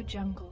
Jungle.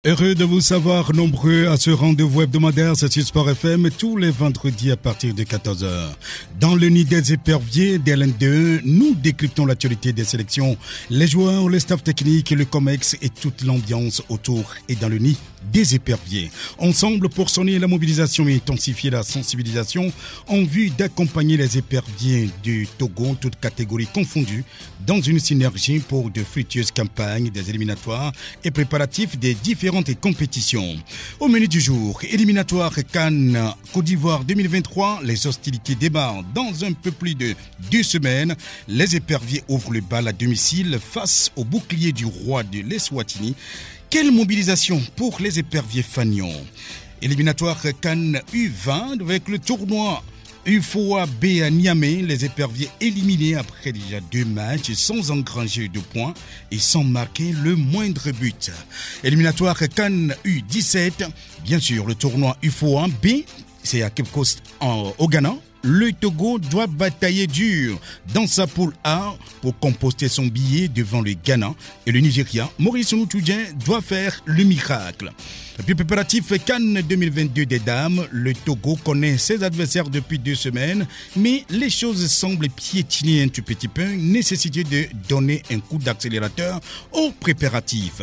Heureux de vous savoir nombreux à ce rendez-vous hebdomadaire, c'est sur Sport FM tous les vendredis à partir de 14h. Dans le nid des éperviers d'LN2, nous décryptons l'actualité des sélections, les joueurs, les staffs techniques, le COMEX et toute l'ambiance autour et dans le nid des éperviers. Ensemble pour sonner la mobilisation et intensifier la sensibilisation en vue d'accompagner les éperviers du Togo, toutes catégories confondues, dans une synergie pour de fructueuses campagnes des éliminatoires et préparatifs des différentes compétitions. Au menu du jour, éliminatoire CAN Côte d'Ivoire 2023, les hostilités démarrent dans un peu plus de 2 semaines. Les éperviers ouvrent le bal à domicile face au bouclier du roi de l'Eswatini. Quelle mobilisation pour les éperviers fanions. Éliminatoire CAN U20 avec le tournoi UFOA B à Niamey, les éperviers éliminés après déjà 2 matchs sans engranger de points et sans marquer le moindre but. Éliminatoire CAN U17, bien sûr le tournoi UFOA B, c'est à Cape Coast au Ghana. Le Togo doit batailler dur dans sa poule A pour composter son billet devant le Ghana. Et le Nigeria, Maurice Moutoudjen, doit faire le miracle. Et puis préparatif CAN 2022 des dames, le Togo connaît ses adversaires depuis 2 semaines, mais les choses semblent piétiner un tout petit peu, nécessité de donner un coup d'accélérateur aux préparatifs.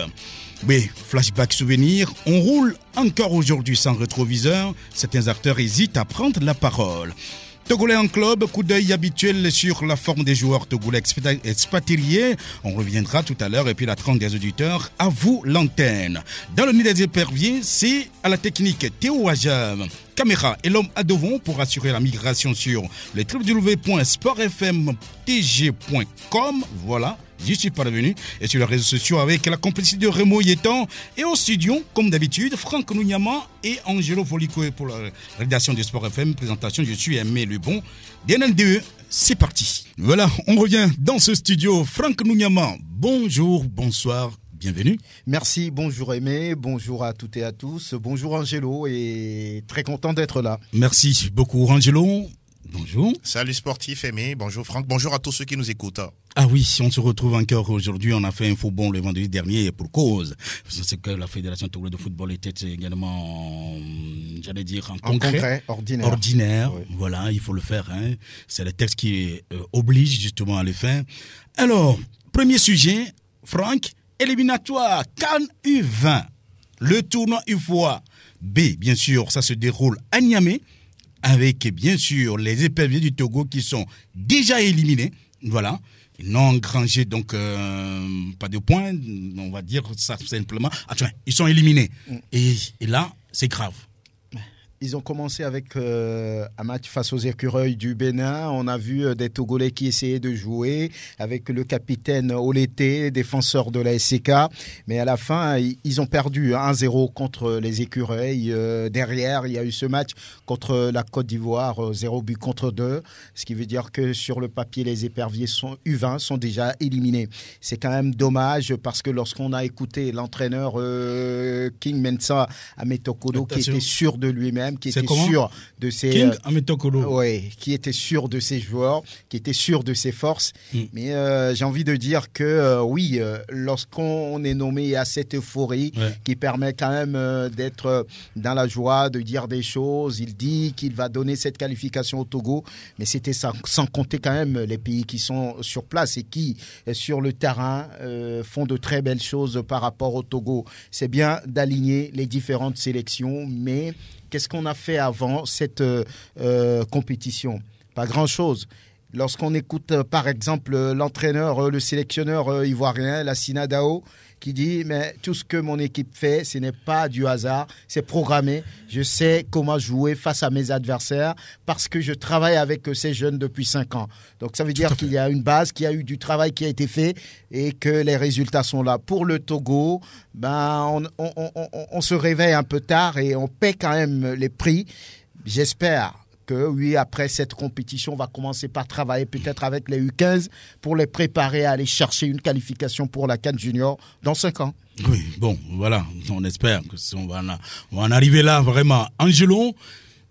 Mais flashback souvenir, on roule encore aujourd'hui sans rétroviseur, certains acteurs hésitent à prendre la parole. Togolais en club, coup d'œil habituel sur la forme des joueurs togolais expatriés. On reviendra tout à l'heure et puis la trente des auditeurs. À vous l'antenne. Dans le nid des éperviers, c'est à la technique Théo Ajam. Caméra et l'homme à devant pour assurer la migration sur le www.sportfmtg.com. Voilà, j'y suis parvenu. Et sur les réseaux sociaux avec la complicité de Remo Yetan. Et au studio, comme d'habitude, Franck Nounyama et Angelo Folico pour la rédaction de Sport FM. Présentation, je suis Aimé Lebon. DNLDE, c'est parti. Voilà, on revient dans ce studio. Franck Nounyama, bonjour, bonsoir. Bienvenue. Merci, bonjour Aimé, bonjour à toutes et à tous, bonjour Angelo et très content d'être là. Merci beaucoup Angelo, bonjour. Salut sportif Aimé, bonjour Franck, bonjour à tous ceux qui nous écoutent. Ah oui, on se retrouve encore aujourd'hui, on a fait un faux bond le vendredi dernier pour cause. C'est que la Fédération togolaise de football était également, j'allais dire, en congrès ordinaire. Oui. Voilà, il faut le faire, hein. C'est le texte qui oblige justement à le faire. Alors, premier sujet, Franck. Éliminatoire CAN U20, le tournoi UFOA B, bien sûr, ça se déroule à Niamey, avec bien sûr les éperviers du Togo qui sont déjà éliminés, voilà, ils n'ont engrangé donc pas de points, on va dire ça simplement, ils sont éliminés, et là c'est grave. Ils ont commencé avec un match face aux écureuils du Bénin. On a vu des Togolais qui essayaient de jouer avec le capitaine Oleté, défenseur de la SCK. Mais à la fin, ils ont perdu 1-0 contre les écureuils. Derrière, il y a eu ce match contre la Côte d'Ivoire, 0 but contre 2. Ce qui veut dire que sur le papier, les éperviers U20 sont déjà éliminés. C'est quand même dommage parce que lorsqu'on a écouté l'entraîneur King Mensa Ametokolo, qui était sûr de lui-même, qui était sûr de ses qui était sûr de ses joueurs, qui était sûr de ses forces. Mais j'ai envie de dire que oui, lorsqu'on est nommé à cette euphorie qui permet quand même d'être dans la joie, de dire des choses, il dit qu'il va donner cette qualification au Togo, mais c'était sans compter quand même les pays qui sont sur place et qui sur le terrain font de très belles choses par rapport au Togo. C'est bien d'aligner les différentes sélections, mais qu'est-ce qu'on a fait avant cette compétition? Pas grand-chose. Lorsqu'on écoute, par exemple, l'entraîneur, le sélectionneur ivoirien, Lassina Dao, qui dit « Mais tout ce que mon équipe fait, ce n'est pas du hasard, c'est programmé. Je sais comment jouer face à mes adversaires parce que je travaille avec ces jeunes depuis 5 ans. » Donc ça veut dire qu'il y a une base, qu'il y a eu du travail qui a été fait et que les résultats sont là. Pour le Togo, on se réveille un peu tard et on paie quand même les prix. J'espère que oui, après cette compétition, on va commencer par travailler peut-être avec les U15 pour les préparer à aller chercher une qualification pour la CAN Junior dans 5 ans. Oui, bon, voilà, on espère qu'on va en arriver là vraiment. Angelo,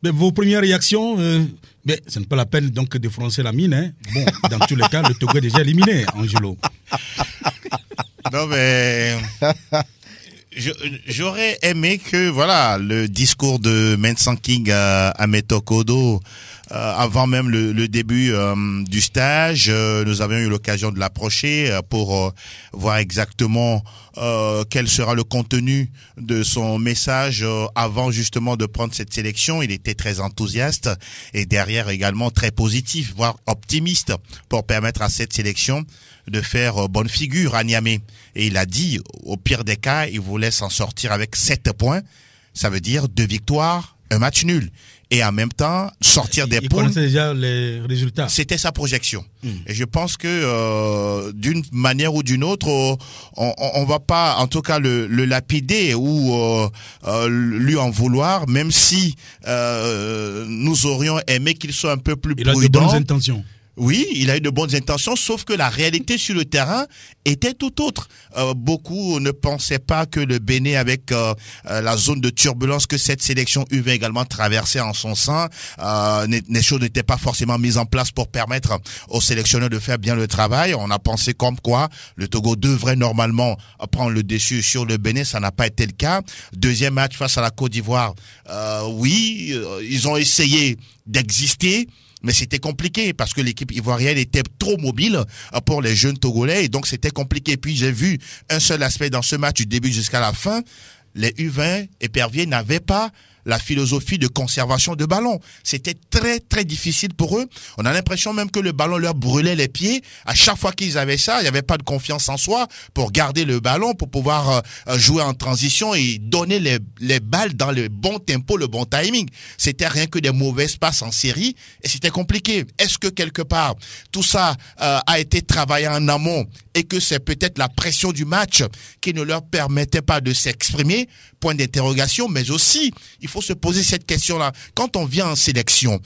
vos premières réactions, ce n'est pas la peine donc de froncer la mine. Hein. Bon, dans tous les cas, le Togo est déjà éliminé, Angelo. Non, mais j'aurais aimé que, voilà, le discours de Mensah King à Metokodo, avant même le début du stage, nous avions eu l'occasion de l'approcher pour voir exactement quel sera le contenu de son message avant justement de prendre cette sélection. Il était très enthousiaste et derrière également très positif, voire optimiste pour permettre à cette sélection de faire bonne figure à Niamey. Et il a dit, au pire des cas, il voulait s'en sortir avec 7 points. Ça veut dire 2 victoires, 1 match nul. Et en même temps, sortir des poules. Il connaissait déjà les résultats. C'était sa projection. Et je pense que d'une manière ou d'une autre, on va pas, en tout cas, le lapider ou lui en vouloir, même si nous aurions aimé qu'il soit un peu plus prudent. Il a de bonnes intentions. Oui, il a eu de bonnes intentions, sauf que la réalité sur le terrain était tout autre. Beaucoup ne pensaient pas que le Bénin, avec la zone de turbulence que cette sélection U20 également traversait en son sein, les choses n'étaient pas forcément mises en place pour permettre aux sélectionneurs de faire bien le travail. On a pensé comme quoi le Togo devrait normalement prendre le dessus sur le Bénin, ça n'a pas été le cas. Deuxième match face à la Côte d'Ivoire, ils ont essayé d'exister, mais c'était compliqué parce que l'équipe ivoirienne était trop mobile pour les jeunes Togolais et donc c'était compliqué. Puis j'ai vu un seul aspect dans ce match du début jusqu'à la fin. Les U20 éperviers n'avaient pas la philosophie de conservation de ballon. C'était très, très difficile pour eux. On a l'impression même que le ballon leur brûlait les pieds. À chaque fois qu'ils avaient ça, il n'y avait pas de confiance en soi pour garder le ballon, pour pouvoir jouer en transition et donner les balles dans le bon tempo, le bon timing. C'était rien que des mauvaises passes en série et c'était compliqué. Est-ce que quelque part, tout ça a été travaillé en amont et que c'est peut-être la pression du match qui ne leur permettait pas de s'exprimer? Point d'interrogation, mais aussi, il faut se poser cette question-là. Quand on vient en sélection,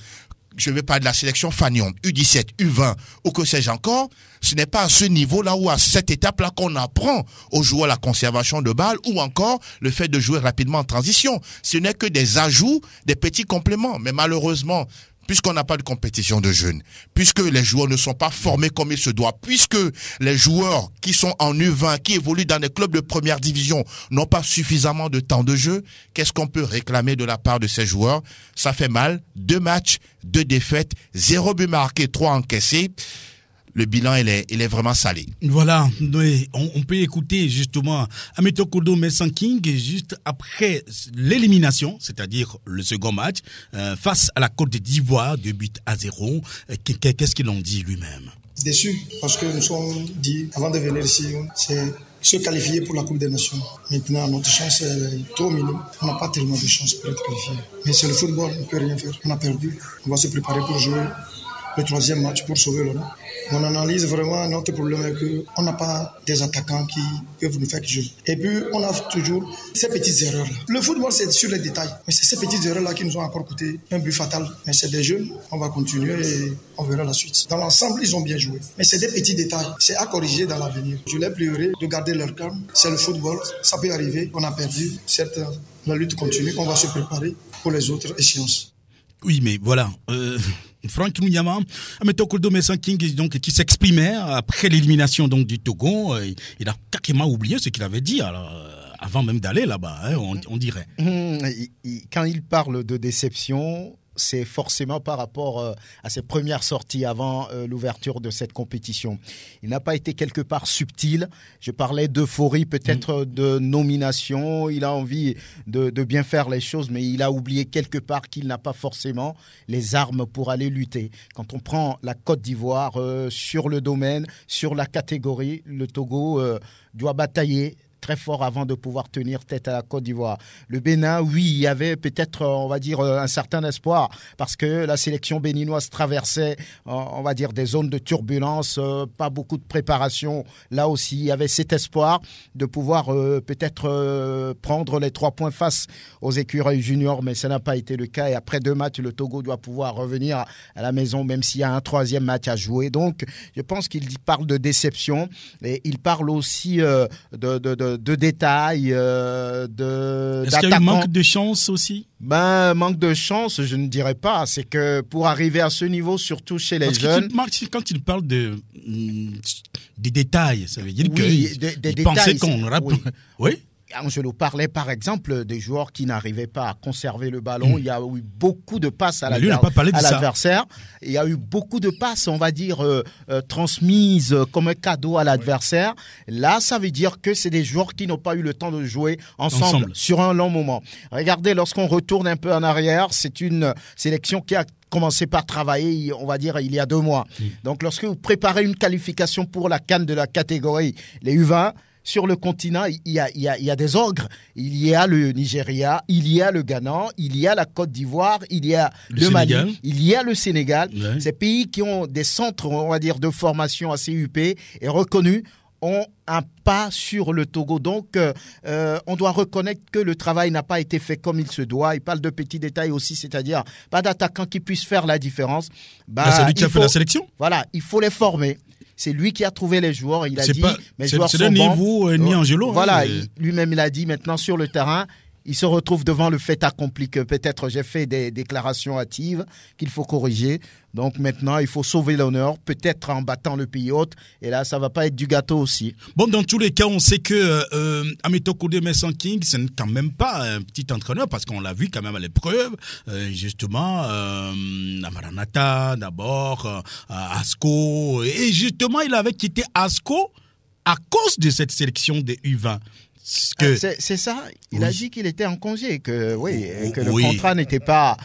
je ne vais pas de la sélection Fanion, U17, U20 ou que sais-je encore, ce n'est pas à ce niveau-là ou à cette étape-là qu'on apprend aux joueurs la conservation de balles ou encore le fait de jouer rapidement en transition. Ce n'est que des ajouts, des petits compléments. Mais malheureusement, puisqu'on n'a pas de compétition de jeunes, puisque les joueurs ne sont pas formés comme il se doit, puisque les joueurs qui sont en U20, qui évoluent dans des clubs de première division, n'ont pas suffisamment de temps de jeu, qu'est-ce qu'on peut réclamer de la part de ces joueurs? Ça fait mal. 2 matchs, 2 défaites, 0 but marqué, 3 encaissés. Le bilan, il est vraiment salé. Voilà, on peut écouter justement Metokodo Mensah King juste après l'élimination, c'est-à-dire le second match, face à la Côte d'Ivoire, 2-0. Qu'est-ce qu'il en dit lui-même? Déçu, parce que nous sommes dit, avant de venir ici, c'est se qualifier pour la Coupe des Nations. Maintenant, notre chance est trop minime. On n'a pas tellement de chance pour être qualifié. Mais c'est le football, on ne peut rien faire. On a perdu. On va se préparer pour jouer le 3e match pour sauver l'honneur. On analyse vraiment notre problème est qu'on n'a pas des attaquants qui peuvent nous faire jouer. Et puis, on a toujours ces petites erreurs-là. Le football, c'est sur les détails. Mais c'est ces petites erreurs-là qui nous ont encore coûté un but fatal. Mais c'est des jeunes, on va continuer et on verra la suite. Dans l'ensemble, ils ont bien joué. Mais c'est des petits détails. C'est à corriger dans l'avenir. Je les plierai de garder leur calme. C'est le football. Ça peut arriver. On a perdu. Certes, la lutte continue. On va se préparer pour les autres échéances. Oui, mais voilà. Franck Nounyama, Metokodo Mensah King, donc, qui s'exprimait après l'élimination donc du Togo, il a carrément oublié ce qu'il avait dit avant même d'aller là-bas, hein, on dirait. Quand il parle de déception, c'est forcément par rapport à ses premières sorties avant l'ouverture de cette compétition. Il n'a pas été quelque part subtil. Je parlais d'euphorie, peut-être de nomination. Il a envie de bien faire les choses, mais il a oublié quelque part qu'il n'a pas forcément les armes pour aller lutter. Quand on prend la Côte d'Ivoire sur le domaine, sur la catégorie, le Togo doit batailler très fort avant de pouvoir tenir tête à la Côte d'Ivoire. Le Bénin, oui, il y avait peut-être, on va dire, un certain espoir parce que la sélection béninoise traversait, on va dire, des zones de turbulence, pas beaucoup de préparation. Là aussi, il y avait cet espoir de pouvoir peut-être prendre les 3 points face aux écureuils juniors, mais ça n'a pas été le cas. Et après 2 matchs, le Togo doit pouvoir revenir à la maison, même s'il y a un 3e match à jouer. Donc, je pense qu'il parle de déception et il parle aussi de détails, Est-ce qu'il y a eu manque de chance aussi? Manque de chance, je ne dirais pas. C'est que pour arriver à ce niveau, surtout chez les jeunes... Quand il parle des détails, ça veut dire qu'il pensait qu'on aurait... Oui. Angelo parlait par exemple des joueurs qui n'arrivaient pas à conserver le ballon. Il y a eu beaucoup de passes à l'adversaire. Il y a eu beaucoup de passes, on va dire, transmises comme un cadeau à l'adversaire. Là, ça veut dire que c'est des joueurs qui n'ont pas eu le temps de jouer ensemble sur un long moment. Regardez, lorsqu'on retourne un peu en arrière, c'est une sélection qui a commencé par travailler, on va dire, il y a 2 mois. Donc, lorsque vous préparez une qualification pour la CAN de la catégorie, les U20, sur le continent, il y a des ogres. Il y a le Nigeria, il y a le Ghana, il y a la Côte d'Ivoire, il y a le Mali, il y a le Sénégal. Ouais. Ces pays qui ont des centres, on va dire, de formation assez huppés et reconnus ont un pas sur le Togo. Donc, on doit reconnaître que le travail n'a pas été fait comme il se doit. Il parle de petits détails aussi, c'est-à-dire pas d'attaquant qui puisse faire la différence. C'est lui qui a fait la sélection. Voilà, il faut les former. C'est lui qui a trouvé les joueurs. Il a dit, mes joueurs sont bons. C'est le niveau ni Angelo. Voilà, lui-même il a dit, maintenant sur le terrain, il se retrouve devant le fait accompli que peut-être j'ai fait des déclarations hâtives qu'il faut corriger. Donc maintenant, il faut sauver l'honneur, peut-être en battant le pays hôte. Et là, ça ne va pas être du gâteau aussi. Bon, dans tous les cas, on sait que Amitokode Messan King, ce n'est quand même pas un petit entraîneur parce qu'on l'a vu quand même à l'épreuve. Justement, à Maranatha, d'abord, à Asco. Et justement, il avait quitté Asco à cause de cette sélection des U20. C'est ça, il a dit qu'il était en congé, que le contrat n'était pas...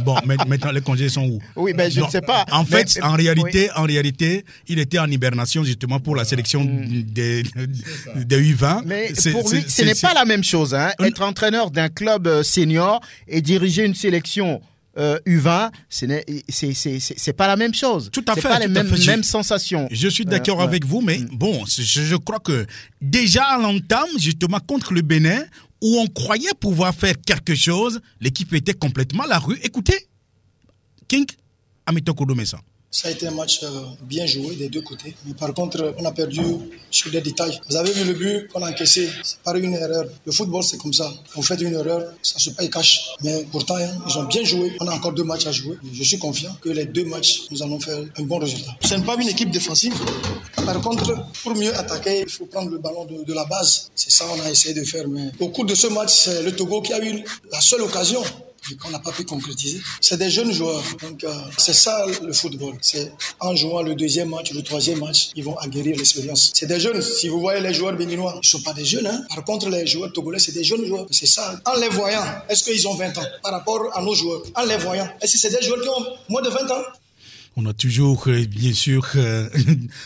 Bon, maintenant les congés sont où? Oui, mais je ne sais pas. En fait, en réalité, il était en hibernation justement pour la sélection des U20. Mais pour lui, ce n'est pas la même chose. Être entraîneur d'un club senior et diriger une sélection U20, c'est pas la même chose. Tout à fait. C'est pas les mêmes sensations. Je suis d'accord avec vous, mais bon, je crois que déjà à l'entame, justement contre le Bénin, où on croyait pouvoir faire quelque chose, l'équipe était complètement à la rue. Écoutez, King Amitokode Messan. Ça a été un match bien joué des 2 côtés. Mais par contre, on a perdu sur des détails. Vous avez vu le but qu'on a encaissé, c'est par une erreur. Le football, c'est comme ça. Vous faites une erreur, ça se paye cash. Mais pourtant, ils ont bien joué. On a encore 2 matchs à jouer. Je suis confiant que les 2 matchs, nous allons faire un bon résultat. Ce n'est pas une équipe défensive. Par contre, pour mieux attaquer, il faut prendre le ballon de la base. C'est ça qu'on a essayé de faire. Mais au cours de ce match, c'est le Togo qui a eu la seule occasion et qu'on n'a pas pu concrétiser. C'est des jeunes joueurs, donc c'est ça le football. C'est en jouant le 2e match, le 3e match, ils vont acquérir l'expérience. C'est des jeunes. Si vous voyez les joueurs béninois, ils ne sont pas des jeunes. Par contre, les joueurs togolais, c'est des jeunes joueurs. C'est ça. En les voyant, est-ce qu'ils ont 20 ans par rapport à nos joueurs? En les voyant, est-ce que c'est des joueurs qui ont moins de 20 ans? On a toujours, bien sûr,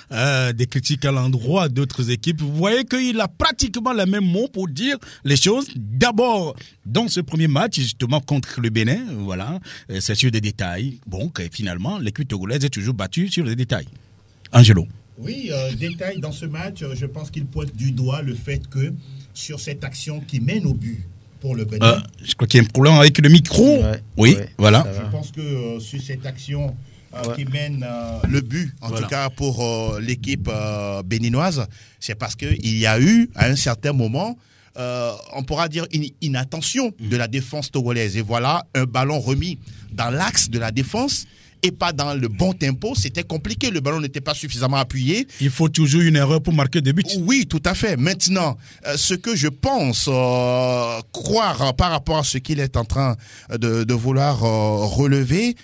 des critiques à l'endroit d'autres équipes. Vous voyez qu'il a pratiquement le même mot pour dire les choses. D'abord, dans ce premier match, justement, contre le Bénin, voilà, c'est sur des détails. Bon, finalement, l'équipe togolaise est toujours battue sur les détails. Angelo. Oui, détail dans ce match, je pense qu'il pointe du doigt le fait que sur cette action qui mène au but pour le Bénin... je crois qu'il y a un problème avec le micro. Voilà. Je pense que sur cette action... qui mène le but, en tout cas pour l'équipe béninoise, c'est parce qu'il y a eu, à un certain moment, on pourra dire une inattention de la défense togolaise. Et voilà, un ballon remis dans l'axe de la défense et pas dans le bon tempo. C'était compliqué, le ballon n'était pas suffisamment appuyé. Il faut toujours une erreur pour marquer des buts. Oui, tout à fait. Maintenant, ce que je pense croire par rapport à ce qu'il est en train de vouloir relever,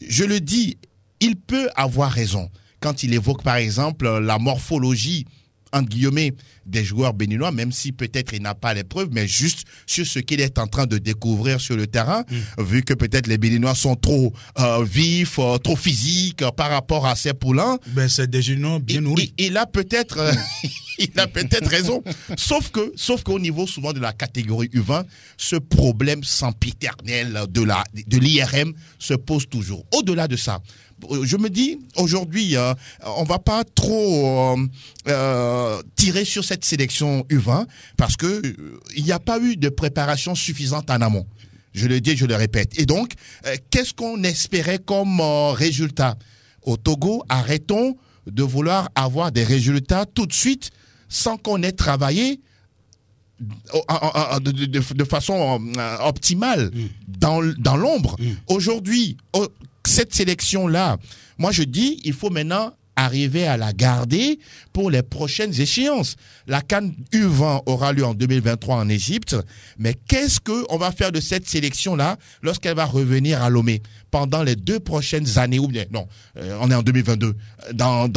je le dis, il peut avoir raison quand il évoque par exemple la morphologie entre guillemets des joueurs béninois, même si peut-être il n'a pas les preuves, mais juste sur ce qu'il est en train de découvrir sur le terrain, vu que peut-être les Béninois sont trop vifs, trop physiques par rapport à ces poulains. Ben c'est des jeunes bien nourris. Il a peut-être raison. Sauf qu'au niveau souvent de la catégorie U20, ce problème sempiternel de l'IRM se pose toujours. Au-delà de ça, je me dis, aujourd'hui, on va pas trop tirer sur cette sélection U20 parce que il n'y a pas eu de préparation suffisante en amont. Je le dis, je le répète. Et donc, qu'est-ce qu'on espérait comme résultat? Au Togo, arrêtons de vouloir avoir des résultats tout de suite sans qu'on ait travaillé de façon optimale dans l'ombre. Aujourd'hui, cette sélection-là, moi je dis, il faut maintenant arriver à la garder pour les prochaines échéances. La CAN U20 aura lieu en 2023 en Égypte, mais qu'est-ce qu'on va faire de cette sélection-là lorsqu'elle va revenir à Lomé pendant les 2 prochaines années, ou bien, non, on est en 2022, dans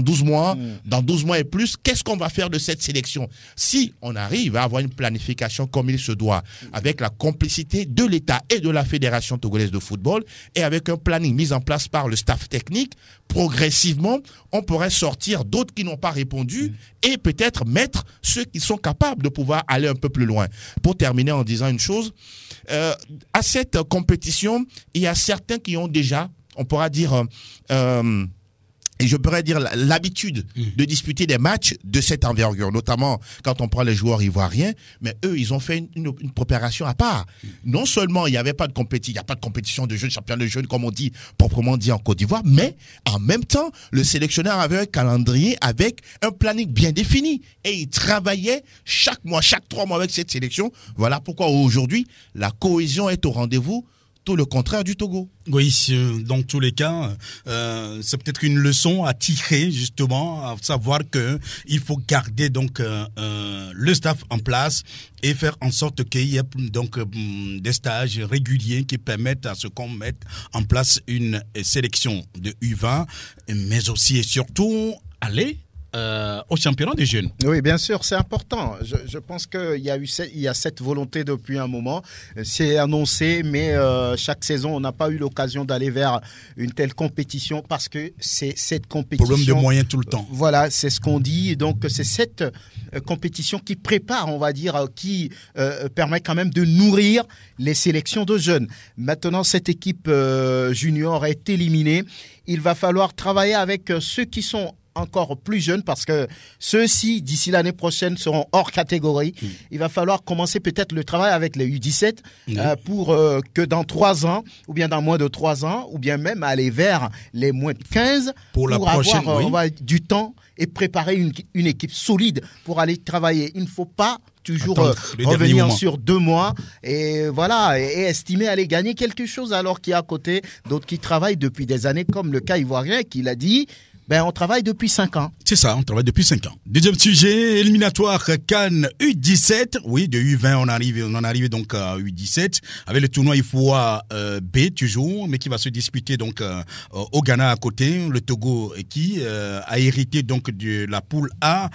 12 mois, dans 12 mois et plus, qu'est-ce qu'on va faire de cette sélection? Si on arrive à avoir une planification comme il se doit, avec la complicité de l'État et de la Fédération togolaise de football, et avec un planning mis en place par le staff technique, progressivement, on pourrait sortir d'autres qui n'ont pas répondu et peut-être mettre ceux qui sont capables de pouvoir aller un peu plus loin. Pour terminer en disant une chose, à cette compétition, il y a certains qui ont déjà, on pourra dire, et je pourrais dire l'habitude de disputer des matchs de cette envergure, notamment quand on prend les joueurs ivoiriens, mais eux, ils ont fait une préparation à part. Non seulement il n'y avait pas de compétition, il n'y a pas de compétition de jeunes, championnat de jeunes, comme on dit, proprement dit en Côte d'Ivoire, mais en même temps, le sélectionneur avait un calendrier avec un planning bien défini et il travaillait chaque mois, chaque 3 mois avec cette sélection. Voilà pourquoi aujourd'hui, la cohésion est au rendez-vous. Tout le contraire du Togo. Oui, dans tous les cas, c'est peut-être une leçon à tirer justement, à savoir que il faut garder donc le staff en place et faire en sorte qu'il y ait donc des stages réguliers qui permettent à ce qu'on mette en place une sélection de U20, mais aussi et surtout aller au championnat des jeunes. Oui, bien sûr, c'est important. Je pense qu'il y a cette volonté depuis un moment. C'est annoncé, mais chaque saison, on n'a pas eu l'occasion d'aller vers une telle compétition parce que c'est cette compétition... Problème de moyens tout le temps. Voilà, c'est ce qu'on dit. Donc, c'est cette compétition qui prépare, on va dire, qui permet quand même de nourrir les sélections de jeunes. Maintenant, cette équipe junior est éliminée. Il va falloir travailler avec ceux qui sont encore plus jeunes parce que ceux-ci, d'ici l'année prochaine, seront hors catégorie. Il va falloir commencer peut-être le travail avec les U17 pour que dans 3 ans, ou bien dans moins de 3 ans, ou bien même aller vers les moins de 15 pour avoir du temps et préparer une équipe solide pour aller travailler. Il ne faut pas toujours revenir sur 2 mois et voilà, et estimer aller gagner quelque chose alors qu'il y a à côté d'autres qui travaillent depuis des années, comme le cas ivoirien qui l'a dit. On travaille depuis 5 ans. C'est ça, on travaille depuis 5 ans. Deuxième sujet, éliminatoire CAN U17. Oui, de U20, on en arrive donc à U17. Avec le tournoi IFOA B toujours, mais qui va se disputer donc au Ghana à côté. Le Togo qui a hérité donc de la poule A.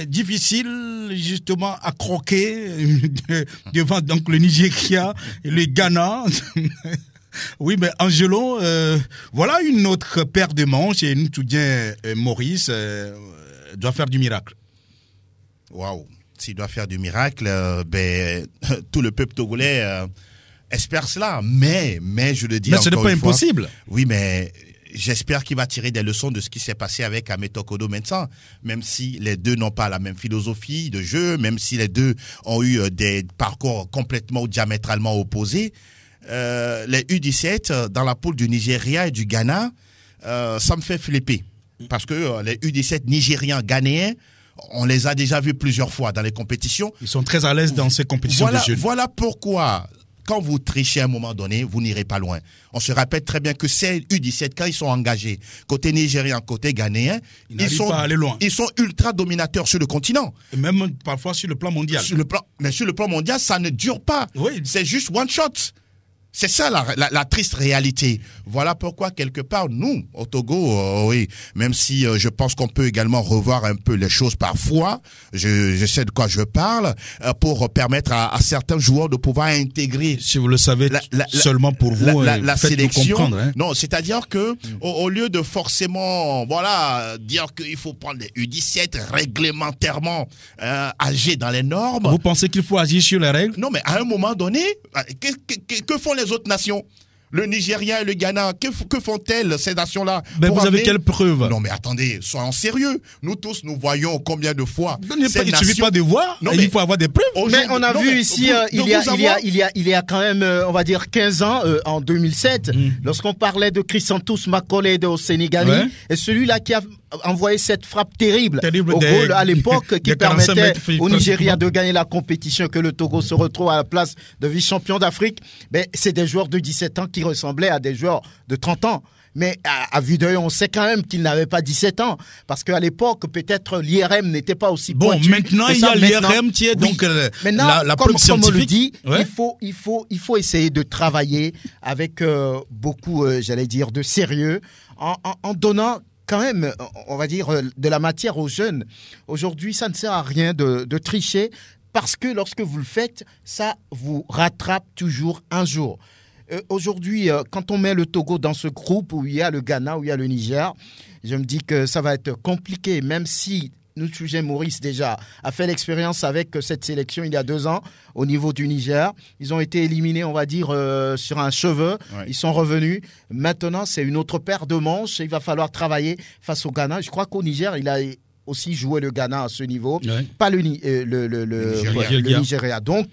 Difficile justement à croquer devant donc le Nigeria et le Ghana. Oui, mais Angelo, voilà une autre paire de manches et nous tout bien Maurice doit faire du miracle. Waouh, s'il doit faire du miracle, tout le peuple togolais espère cela. Mais je le dis encore une fois. Mais ce n'est pas impossible. Oui, mais j'espère qu'il va tirer des leçons de ce qui s'est passé avec Ametokodo Mensan, même si les deux n'ont pas la même philosophie de jeu, même si les deux ont eu des parcours complètement ou diamétralement opposés. Les U17 dans la poule du Nigeria et du Ghana, ça me fait flipper parce que les U17 nigériens, ghanéens, on les a déjà vus plusieurs fois dans les compétitions. Ils sont très à l'aise dans ces compétitions de jeunes. Voilà pourquoi, quand vous trichez à un moment donné, vous n'irez pas loin. On se rappelle très bien que ces U17, quand ils sont engagés, côté nigérien, côté ghanéen, ils sont ultra dominateurs sur le continent. Et même parfois sur le plan mondial. Mais sur le plan mondial, ça ne dure pas. Oui. C'est juste one shot. C'est ça la triste réalité. Voilà pourquoi quelque part nous au Togo, oui, même si je pense qu'on peut également revoir un peu les choses parfois. Je sais de quoi je parle pour permettre à certains joueurs de pouvoir intégrer. Si vous le savez, seulement pour vous, la sélection. Comprendre, hein. Non, c'est-à-dire que au lieu de forcément, dire qu'il faut prendre les U17 réglementairement âgés dans les normes. Vous pensez qu'il faut agir sur les règles? Non, mais à un moment donné, que font les autres nations? Le Nigeria et le Ghana, que font-elles, ces nations-là? Mais vous avez quelle preuve? Non, mais attendez, soyons sérieux. Nous tous, nous voyons combien de fois. Il ne suffit pas de voir, il faut avoir des preuves. Mais on a vu ici, il y a quand même, on va dire, 15 ans, en 2007, lorsqu'on parlait de Chrysanthus Makole de Sénégal, et celui-là qui a envoyé cette frappe terrible au des- goal à l'époque qui des 45 permettait mètres, au Nigeria pratiquement. de gagner la compétition, que le Togo se retrouve à la place de vice-champion d'Afrique. Mais c'est des joueurs de 17 ans qui ressemblaient à des joueurs de 30 ans. Mais à vue d'œil, on sait quand même qu'ils n'avaient pas 17 ans. Parce qu'à l'époque, peut-être l'IRM n'était pas aussi Bon, pointu maintenant, que il y ça. a Maintenant, l'IRM qui est oui. donc Maintenant, la comme preuve on le scientifique. dit, Ouais. il faut essayer de travailler avec beaucoup, j'allais dire, de sérieux, en donnant quand même, on va dire, de la matière aux jeunes. Aujourd'hui, ça ne sert à rien de tricher, parce que lorsque vous le faites, ça vous rattrape toujours un jour. Aujourd'hui, quand on met le Togo dans ce groupe où il y a le Ghana, où il y a le Niger, je me dis que ça va être compliqué, même si Ntouidjé Maurice déjà a fait l'expérience avec cette sélection il y a 2 ans au niveau du Niger. Ils ont été éliminés, on va dire, sur un cheveu. Ouais. Ils sont revenus. Maintenant, c'est une autre paire de manches. Il va falloir travailler face au Ghana. Je crois qu'au Niger, il a aussi joué le Ghana à ce niveau, Ouais. pas le Nigeria. Nigeria. Donc,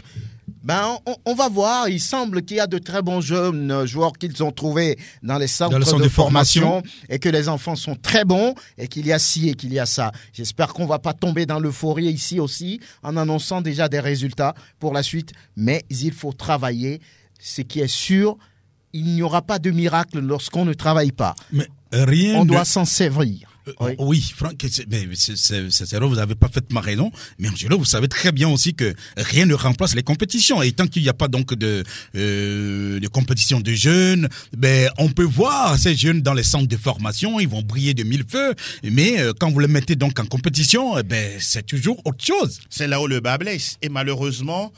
on va voir. Il semble qu'il y a de très bons jeunes joueurs qu'ils ont trouvés dans les centres de formation et que les enfants sont très bons et qu'il y a ci et qu'il y a ça. J'espère qu'on ne va pas tomber dans l'euphorie ici aussi en annonçant déjà des résultats pour la suite. Mais il faut travailler. Ce qui est sûr, il n'y aura pas de miracle lorsqu'on ne travaille pas. Mais rien On ne- doit s'en servir. Oui. Oui, Franck, c'est vrai, vous n'avez pas parfaitement raison. Mais Angelo, vous savez très bien aussi que rien ne remplace les compétitions. Et tant qu'il n'y a pas donc de compétition de jeunes, on peut voir ces jeunes dans les centres de formation, ils vont briller de mille feux. Mais quand vous les mettez donc en compétition, c'est toujours autre chose. C'est là où le bas blesse. Et malheureusement,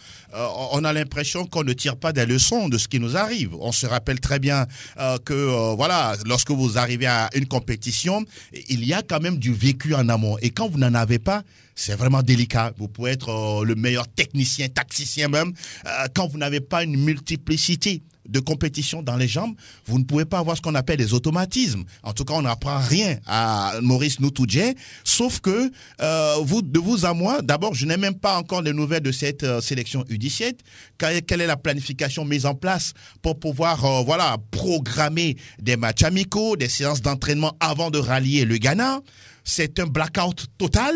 on a l'impression qu'on ne tire pas des leçons de ce qui nous arrive. On se rappelle très bien que, voilà, lorsque vous arrivez à une compétition, il y a quand même du vécu en amont. Et quand vous n'en avez pas, c'est vraiment délicat. Vous pouvez être le meilleur technicien, tacticien même. Quand vous n'avez pas une multiplicité de compétition dans les jambes, vous ne pouvez pas avoir ce qu'on appelle des automatismes. En tout cas, on n'apprend rien à Maurice Ntouidjé, sauf que de vous à moi, d'abord, je n'ai même pas encore les nouvelles de cette sélection U17. Quelle est la planification mise en place pour pouvoir programmer des matchs amicaux, des séances d'entraînement avant de rallier le Ghana? C'est un blackout total.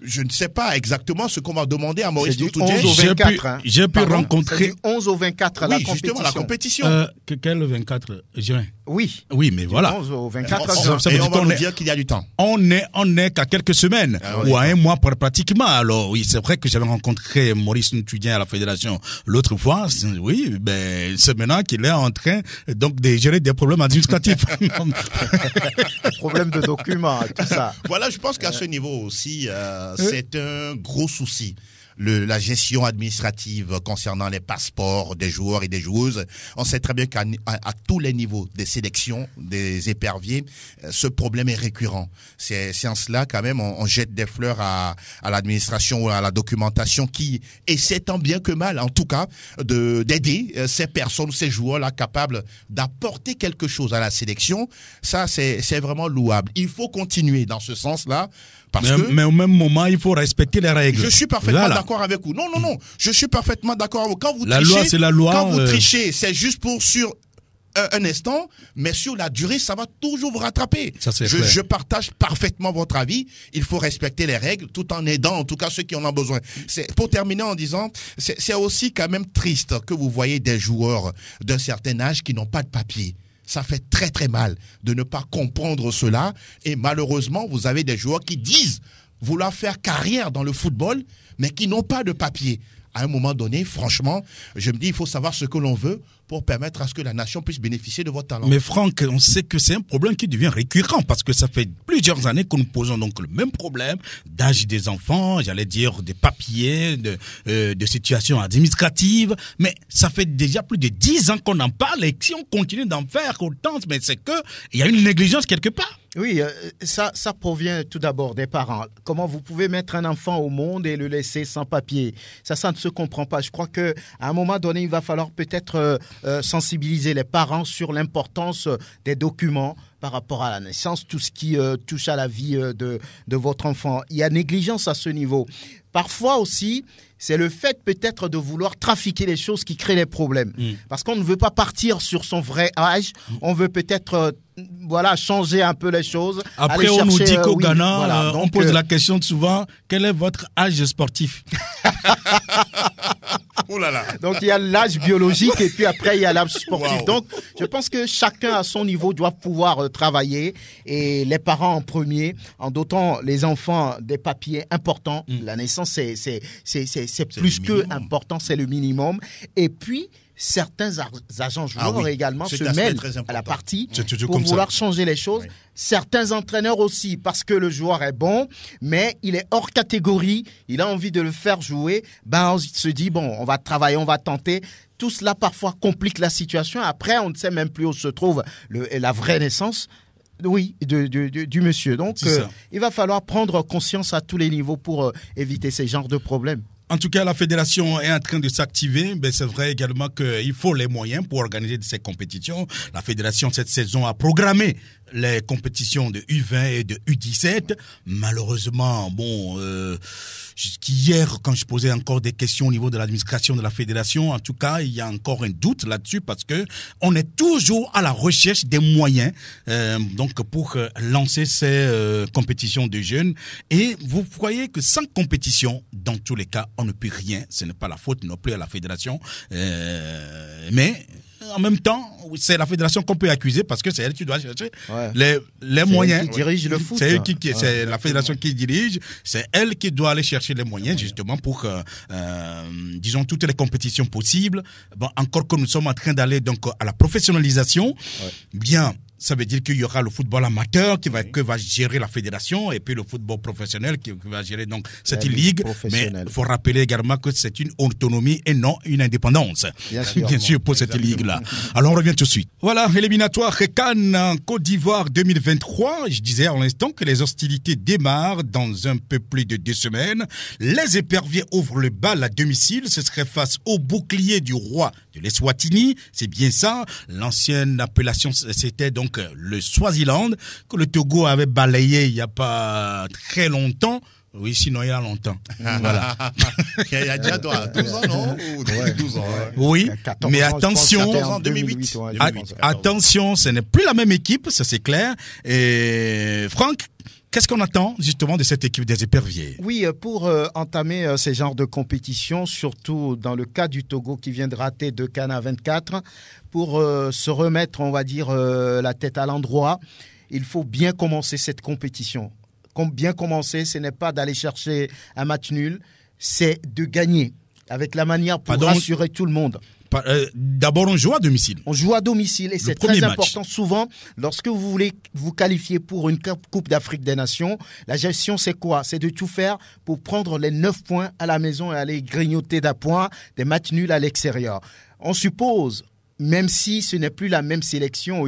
Je ne sais pas exactement ce qu'on va demander à Maurice C'est du Ntouidjé. 11 au 24. hein. J'ai pu Pardon, rencontrer... c'est du 11 au 24 la Oui, compétition. justement, la compétition. Quel 24 juin? Oui. Oui, mais voilà. 11 au 24 ça juin. veut Et dire on va qu'on nous est- dire qu'il y a du temps. On n'est qu'à quelques semaines ou à un mois pratiquement. Alors oui, c'est vrai que j'avais rencontré Maurice Ntouidjé à la fédération l'autre fois. Oui, c'est maintenant qu'il est en train donc de gérer des problèmes administratifs. Problème de documents, tout ça. Voilà, je pense qu'à ce niveau aussi, c'est un gros souci. La gestion administrative concernant les passeports des joueurs et des joueuses. On sait très bien qu'à tous les niveaux des sélections, des éperviers, ce problème est récurrent. C'est en cela quand même on jette des fleurs à l'administration ou à la documentation qui essaie tant bien que mal, en tout cas, d'aider ces personnes, ces joueurs-là capables d'apporter quelque chose à la sélection. Ça, c'est vraiment louable. Il faut continuer dans ce sens-là. Mais au même moment, il faut respecter les règles. Je suis parfaitement Voilà. d'accord avec vous. Non. Je suis parfaitement d'accord avec vous. Quand vous La trichez, loi, c'est la loi. Quand vous trichez, c'est juste sur un instant, mais sur la durée, ça va toujours vous rattraper. Ça, c'est clair. Je partage parfaitement votre avis. Il faut respecter les règles tout en aidant, en tout cas, ceux qui en ont besoin. Pour terminer en disant, c'est aussi quand même triste que vous voyez des joueurs d'un certain âge qui n'ont pas de papier. Ça fait très très mal de ne pas comprendre cela. Et malheureusement, vous avez des joueurs qui disent vouloir faire carrière dans le football, mais qui n'ont pas de papier. À un moment donné, franchement, je me dis, il faut savoir ce que l'on veut pour permettre à ce que la nation puisse bénéficier de votre talent. Mais Franck, on sait que c'est un problème qui devient récurrent parce que ça fait plusieurs années que nous posons donc le même problème d'âge des enfants, j'allais dire des papiers, de situations administratives. Mais ça fait déjà plus de 10 ans qu'on en parle et si on continue d'en faire autant, mais c'est que il y a une négligence quelque part. Oui, ça provient tout d'abord des parents. Comment vous pouvez mettre un enfant au monde et le laisser sans papier? Ça ne se comprend pas. Je crois qu'à un moment donné, il va falloir peut-être sensibiliser les parents sur l'importance des documents par rapport à la naissance, tout ce qui touche à la vie de votre enfant. Il y a négligence à ce niveau. Parfois aussi, c'est le fait peut-être de vouloir trafiquer les choses qui crée les problèmes. Parce qu'on ne veut pas partir sur son vrai âge. On veut peut-être changer un peu les choses. Après, on nous dit qu'au Ghana, on pose la question souvent, quel est votre âge sportif? Oh là là. Donc, il y a l'âge biologique et puis après, il y a l'âge sportif. Wow. Donc, je pense que chacun à son niveau doit pouvoir travailler et les parents en premier, en dotant les enfants des papiers importants. La naissance, c'est plus que important, c'est le minimum. Et puis, certains agents joueurs également se mêlent à la partie pour vouloir changer les choses. Oui. Certains entraîneurs aussi, parce que le joueur est bon, mais il est hors catégorie, il a envie de le faire jouer, on se dit, on va travailler, on va tenter. Tout cela parfois complique la situation. Après, on ne sait même plus où se trouve la vraie naissance. Oui, du monsieur. Donc, il va falloir prendre conscience à tous les niveaux pour éviter ces genres de problèmes. En tout cas, la fédération est en train de s'activer. Mais c'est vrai également qu'il faut les moyens pour organiser ces compétitions. La fédération, cette saison, a programmé les compétitions de U20 et de U17. Malheureusement, jusqu'hier, quand je posais encore des questions au niveau de l'administration de la fédération, en tout cas, il y a encore un doute là-dessus parce que on est toujours à la recherche des moyens pour lancer ces compétitions de jeunes. Et vous voyez que sans compétition, dans tous les cas, on ne peut rien. Ce n'est pas la faute non plus à la fédération. Mais en même temps, c'est la fédération qu'on peut accuser parce que c'est elle qui doit chercher les moyens. C'est elle qui dirige le foot. C'est la fédération qui dirige. C'est elle qui doit aller chercher les moyens justement pour, disons, toutes les compétitions possibles. Encore que nous sommes en train d'aller donc à la professionnalisation, bien. Ça veut dire qu'il y aura le football amateur qui va gérer la fédération et puis le football professionnel qui va gérer donc cette ligue. Mais il faut rappeler également que c'est une autonomie et non une indépendance. Bien sûr pour cette ligue-là. Alors on revient tout de suite. Voilà, éliminatoire CAN en Côte d'Ivoire 2023. Je disais à l'instant que les hostilités démarrent dans un peu plus de 2 semaines. Les éperviers ouvrent le bal à domicile. Ce serait face au bouclier du roi de l'Eswatini. C'est bien ça. L'ancienne appellation, c'était donc le Swaziland, que le Togo avait balayé il n'y a pas très longtemps. Oui, sinon il y a longtemps. Voilà. Il y a déjà 12 ans, non? 12 ans. Oui, mais attention, 14 ans, 2008. Attention, ce n'est plus la même équipe, ça c'est clair. Et Franck, qu'est-ce qu'on attend justement de cette équipe des éperviers? Oui, pour entamer ces genres de compétitions, surtout dans le cas du Togo qui vient de rater 2 CAN à 24, pour se remettre, on va dire, la tête à l'endroit, il faut bien commencer cette compétition. Bien commencer, ce n'est pas d'aller chercher un match nul, c'est de gagner avec la manière pour rassurer tout le monde. D'abord, on joue à domicile. On joue à domicile et c'est très important. Souvent, lorsque vous voulez vous qualifier pour une Coupe d'Afrique des Nations, la gestion, c'est quoi? C'est de tout faire pour prendre les 9 points à la maison et aller grignoter d'un point des matchs nuls à l'extérieur. On suppose, même si ce n'est plus la même sélection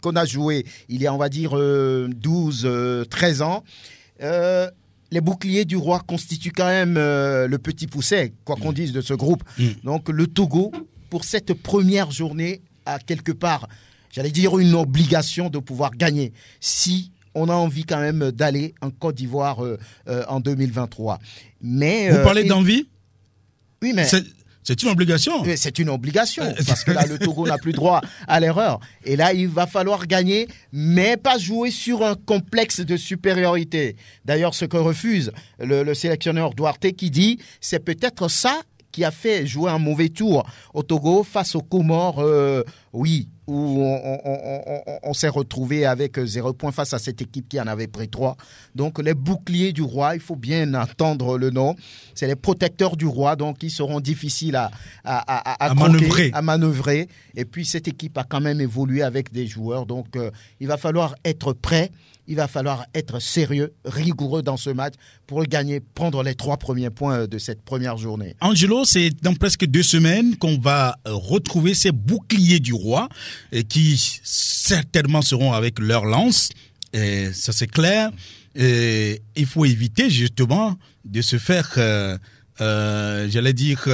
qu'on a joué il y a, on va dire, 12, 13 ans, les boucliers du roi constituent quand même le petit pousset, quoi qu'on dise de ce groupe. Donc le Togo, pour cette première journée, a quelque part, j'allais dire, une obligation de pouvoir gagner. Si on a envie quand même d'aller en Côte d'Ivoire en 2023. Mais, vous parlez d'envie? Oui, mais... C'est une obligation. C'est une obligation, parce que là, le Togo n'a plus droit à l'erreur. Et là, il va falloir gagner, mais pas jouer sur un complexe de supériorité. D'ailleurs, ce que refuse le sélectionneur Duarte qui dit, c'est peut-être ça qui a fait jouer un mauvais tour au Togo face aux Comores, où on s'est retrouvé avec 0 point face à cette équipe qui en avait pris 3. Donc les boucliers du roi, il faut bien entendre le nom, c'est les protecteurs du roi, donc ils seront difficiles à manœuvrer. Et puis cette équipe a quand même évolué avec des joueurs, donc il va falloir être prêt. Il va falloir être sérieux, rigoureux dans ce match pour gagner, prendre les 3 premiers points de cette première journée. Angelo, c'est dans presque 2 semaines qu'on va retrouver ces boucliers du roi qui certainement seront avec leur lance. Et ça, c'est clair. Et il faut éviter justement de se faire, j'allais dire,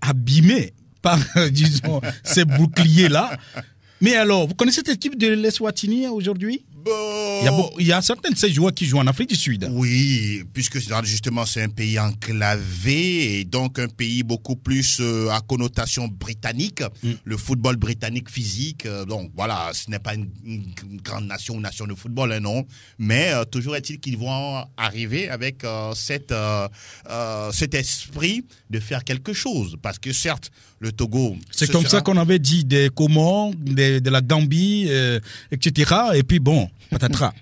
abîmer par, disons, ces boucliers-là. Mais alors, vous connaissez cette équipe de l'Eswatini aujourd'hui? Il y a certains de ces joueurs qui jouent en Afrique du Sud. Oui, puisque justement c'est un pays enclavé et donc un pays beaucoup plus à connotation britannique. Le football britannique physique, donc voilà, ce n'est pas une grande nation ou nation de football, hein, non. Mais toujours est-il qu'ils vont arriver avec cet esprit de faire quelque chose. Parce que certes, le Togo... C'est comme ça qu'on avait dit des Comores, de la Gambie, etc. Et puis bon, patatras.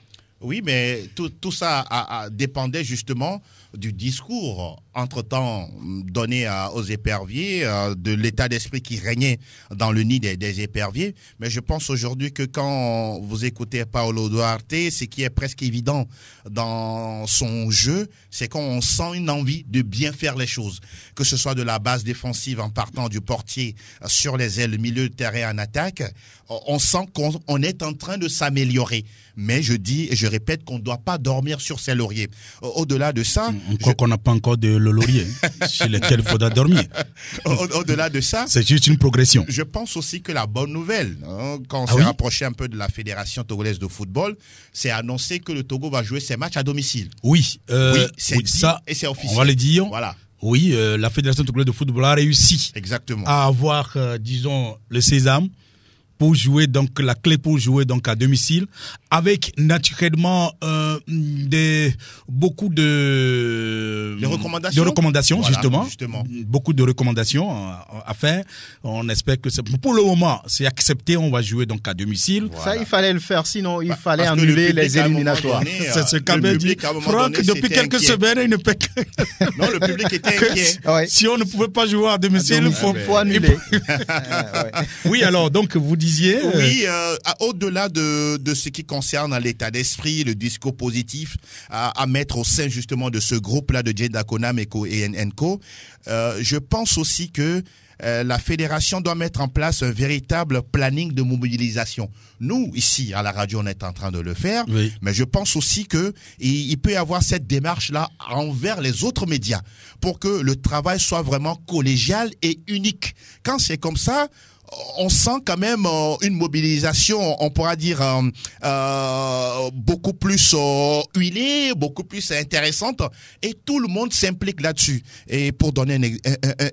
Oui, mais tout ça dépendait justement du discours entre-temps donné aux éperviers, de l'état d'esprit qui régnait dans le nid des éperviers. Mais je pense aujourd'hui que quand vous écoutez Paulo Duarte, ce qui est presque évident dans son jeu, c'est qu'on sent une envie de bien faire les choses. Que ce soit de la base défensive en partant du portier sur les ailes, le milieu de terrain en attaque, on sent qu'on est en train de s'améliorer. Mais je dis et je répète qu'on ne doit pas dormir sur ses lauriers. Au-delà de ça... On croit qu'on n'a pas encore de laurier sur lequel il faudra dormir. Au-delà de ça... C'est juste une progression. Je pense aussi que la bonne nouvelle, quand on s'est rapproché un peu de la Fédération togolaise de football, c'est annoncer que le Togo va jouer ses matchs à domicile. Oui, ça, et c'est officiel. On va le dire. Voilà. Oui, la Fédération togolaise de football a réussi à avoir, disons, le sésame pour jouer, donc la clé pour jouer donc à domicile, avec naturellement beaucoup de recommandations voilà, justement. Beaucoup de recommandations à faire. On espère que pour le moment c'est accepté. On va jouer donc à domicile. Voilà. Ça, il fallait le faire, sinon il fallait annuler les éliminatoires. C'est ce qu'avait dit Franck depuis quelques semaines. Il ne peut non, le public était inquiet. Si on ne pouvait pas jouer à domicile, il faut annuler. Oui, alors donc vous disiez. Oui, au-delà de ce qui concerne l'état d'esprit, le discours positif à mettre au sein justement de ce groupe-là de Jenda Konam et Co, je pense aussi que la fédération doit mettre en place un véritable planning de mobilisation. Nous, ici, à la radio, on est en train de le faire, mais je pense aussi qu'il peut y avoir cette démarche-là envers les autres médias pour que le travail soit vraiment collégial et unique. Quand c'est comme ça, on sent quand même une mobilisation, on pourra dire, beaucoup plus huilée, beaucoup plus intéressante, et tout le monde s'implique là-dessus. Et pour donner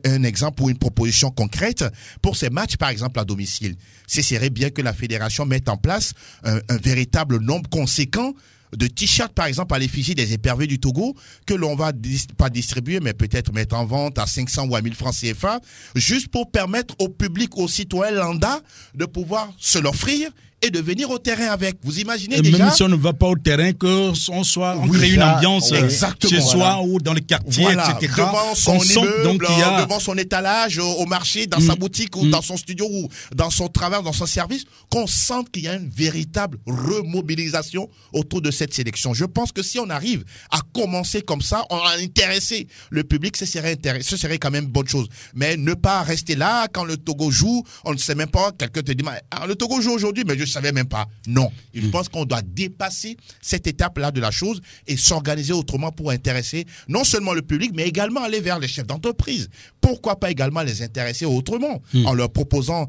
un exemple ou une proposition concrète, pour ces matchs, par exemple, à domicile, ce serait bien que la fédération mette en place un véritable nombre conséquent de t-shirts, par exemple, à l'effigie des éperviers du Togo, que l'on va pas distribuer, mais peut-être mettre en vente à 500 ou à 1000 francs CFA, juste pour permettre au public, aux citoyens lambda, de pouvoir se l'offrir et de venir au terrain avec. Vous imaginez déjà... Même si on ne va pas au terrain, qu'on soit, on crée une ambiance chez soi ou dans le quartier, etc. Devant son immeuble, devant son étalage, au marché, dans sa boutique ou dans son studio ou dans son travail, dans son service, qu'on sente qu'il y a une véritable remobilisation autour de cette sélection. Je pense que si on arrive à commencer comme ça, on a intéressé le public, ce serait quand même une bonne chose. Mais ne pas rester là, quand le Togo joue, on ne sait même pas, quelqu'un te dit, le Togo joue aujourd'hui, mais je ne savais même pas. Non. Je pense qu'on doit dépasser cette étape-là de la chose et s'organiser autrement pour intéresser non seulement le public, mais également aller vers les chefs d'entreprise. Pourquoi pas également les intéresser autrement en leur proposant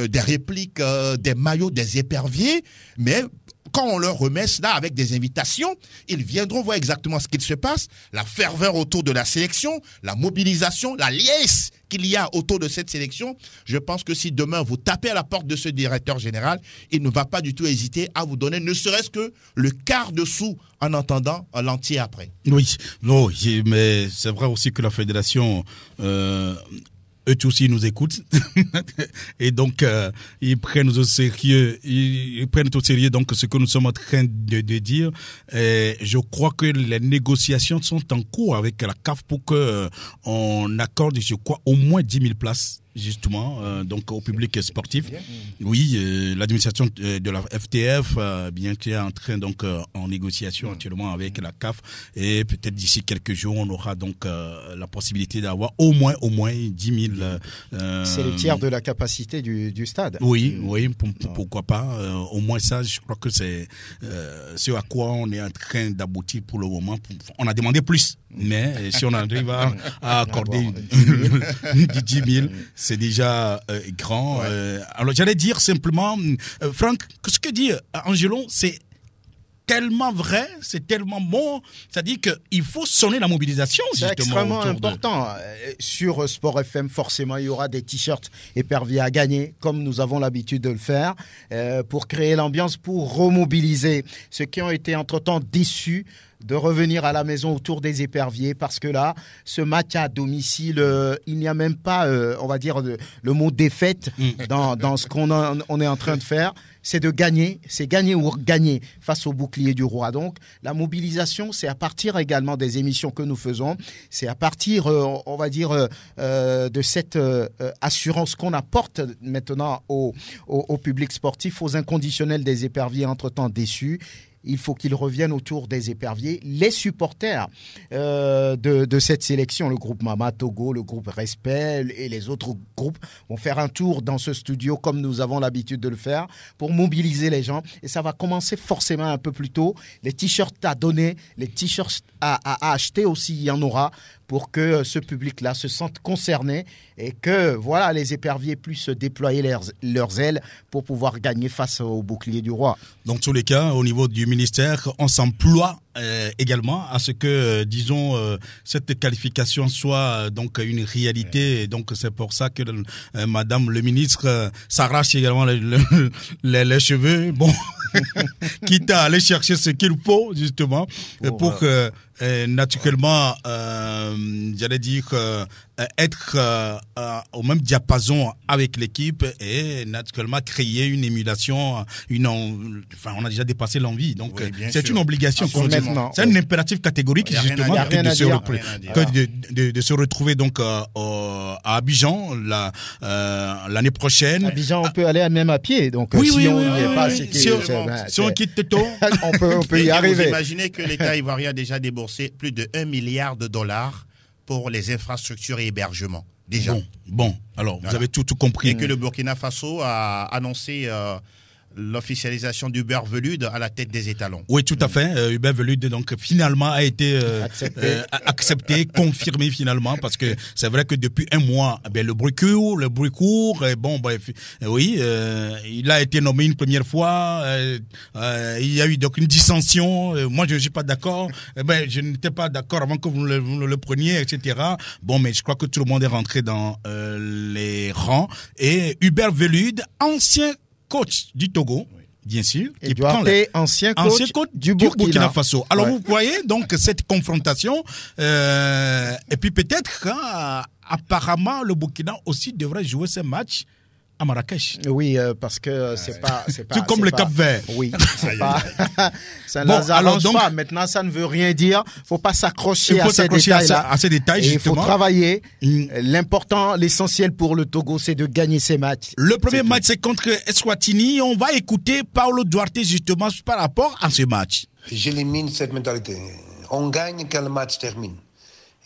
des répliques, des maillots, des éperviers, mais quand on leur remet cela avec des invitations, ils viendront voir exactement ce qu'il se passe, la ferveur autour de la sélection, la mobilisation, la liesse qu'il y a autour de cette sélection. Je pense que si demain vous tapez à la porte de ce directeur général, il ne va pas du tout hésiter à vous donner ne serait-ce que le quart de sou en attendant l'entier après. Oui, mais c'est vrai aussi que la fédération... eux aussi ils nous écoutent et donc ils prennent au sérieux, donc ce que nous sommes en train de dire. Et je crois que les négociations sont en cours avec la CAF pour que on accorde, je crois, au moins 10 000 places justement donc au public sportif. Oui, l'administration de la FTF bien qu'il est en train donc en négociation actuellement avec la CAF, et peut-être d'ici quelques jours on aura donc la possibilité d'avoir au moins 10 000 c'est le tiers de la capacité du stade. Oui, pourquoi pas, au moins ça, je crois que c'est ce à quoi on est en train d'aboutir pour le moment. On a demandé plus, mais si on arrive à accorder 10 000, c'est déjà grand. Alors j'allais dire simplement, Franck, ce que dit Angelon, c'est tellement vrai, c'est tellement bon. C'est-à-dire qu'il faut sonner la mobilisation, justement. C'est extrêmement important. Sur Sport FM, forcément, il y aura des t-shirts éperviers à gagner, comme nous avons l'habitude de le faire, pour créer l'ambiance, pour remobiliser ceux qui ont été entre-temps déçus de revenir à la maison autour des éperviers, parce que là, ce match à domicile, il n'y a même pas, on va dire, le mot défaite dans ce on est en train de faire. C'est de gagner, c'est gagner ou gagner face au bouclier du roi. Donc, la mobilisation, c'est à partir également des émissions que nous faisons, c'est à partir, on va dire, de cette assurance qu'on apporte maintenant au public sportif, aux inconditionnels des éperviers entre-temps déçus. Il faut qu'ils reviennent autour des éperviers. Les supporters de cette sélection, le groupe Mama Togo, le groupe Respect et les autres groupes vont faire un tour dans ce studio comme nous avons l'habitude de le faire pour mobiliser les gens. Et ça va commencer forcément un peu plus tôt. Les t-shirts à donner, les t-shirts à acheter aussi, il y en aura pour que ce public-là se sente concerné et que voilà, les éperviers puissent déployer leurs ailes pour pouvoir gagner face au bouclier du roi. Dans tous les cas, au niveau du ministère, on s'emploie également à ce que, disons, cette qualification soit donc une réalité. Et donc c'est pour ça que Madame le ministre s'arrache également les cheveux, bon, quitte à aller chercher ce qu'il faut justement pour que naturellement, j'allais dire, être au même diapason avec l'équipe et naturellement créer une émulation, enfin on a déjà dépassé l'envie, donc oui, c'est une obligation, c'est un impératif catégorique justement de se retrouver donc à Abidjan l'année prochaine. Abidjan, on peut aller même à pied, donc oui, si on n'y est pas, si on quitte tôt, on peut y arriver. Vous imaginez que l'État ivoirien a déjà déboursé plus de $1 milliard pour les infrastructures et hébergements. Déjà. Bon. Alors, vous avez tout compris. Et que le Burkina Faso a annoncé l'officialisation d'Hubert Velud à la tête des étalons. Oui, tout à fait. Hubert Velud, donc, finalement, a été accepté, confirmé finalement, parce que c'est vrai que depuis un mois, le bruit court, oui, il a été nommé une première fois, il y a eu donc une dissension, moi je ne suis pas d'accord, je n'étais pas d'accord avant que vous le preniez, etc. Bon, mais je crois que tout le monde est rentré dans les rangs, et Hubert Velud, ancien coach du Togo, bien sûr, qui prend ancien coach du Burkina Faso. Alors vous voyez donc cette confrontation, et puis peut-être apparemment le Burkina aussi devrait jouer ce match à Marrakech. Oui, parce que c'est pas tout comme le Cap-Vert. Oui, c'est pas ça ne les arrange pas. Maintenant, ça ne veut rien dire. Faut pas s'accrocher à ces détails-là. À ces détails, justement. Il faut travailler. L'important, l'essentiel pour le Togo, c'est de gagner ces matchs. Le premier match, c'est contre Eswatini. On va écouter Paulo Duarte justement par rapport à ce match. J'élimine cette mentalité. On gagne quand le match termine.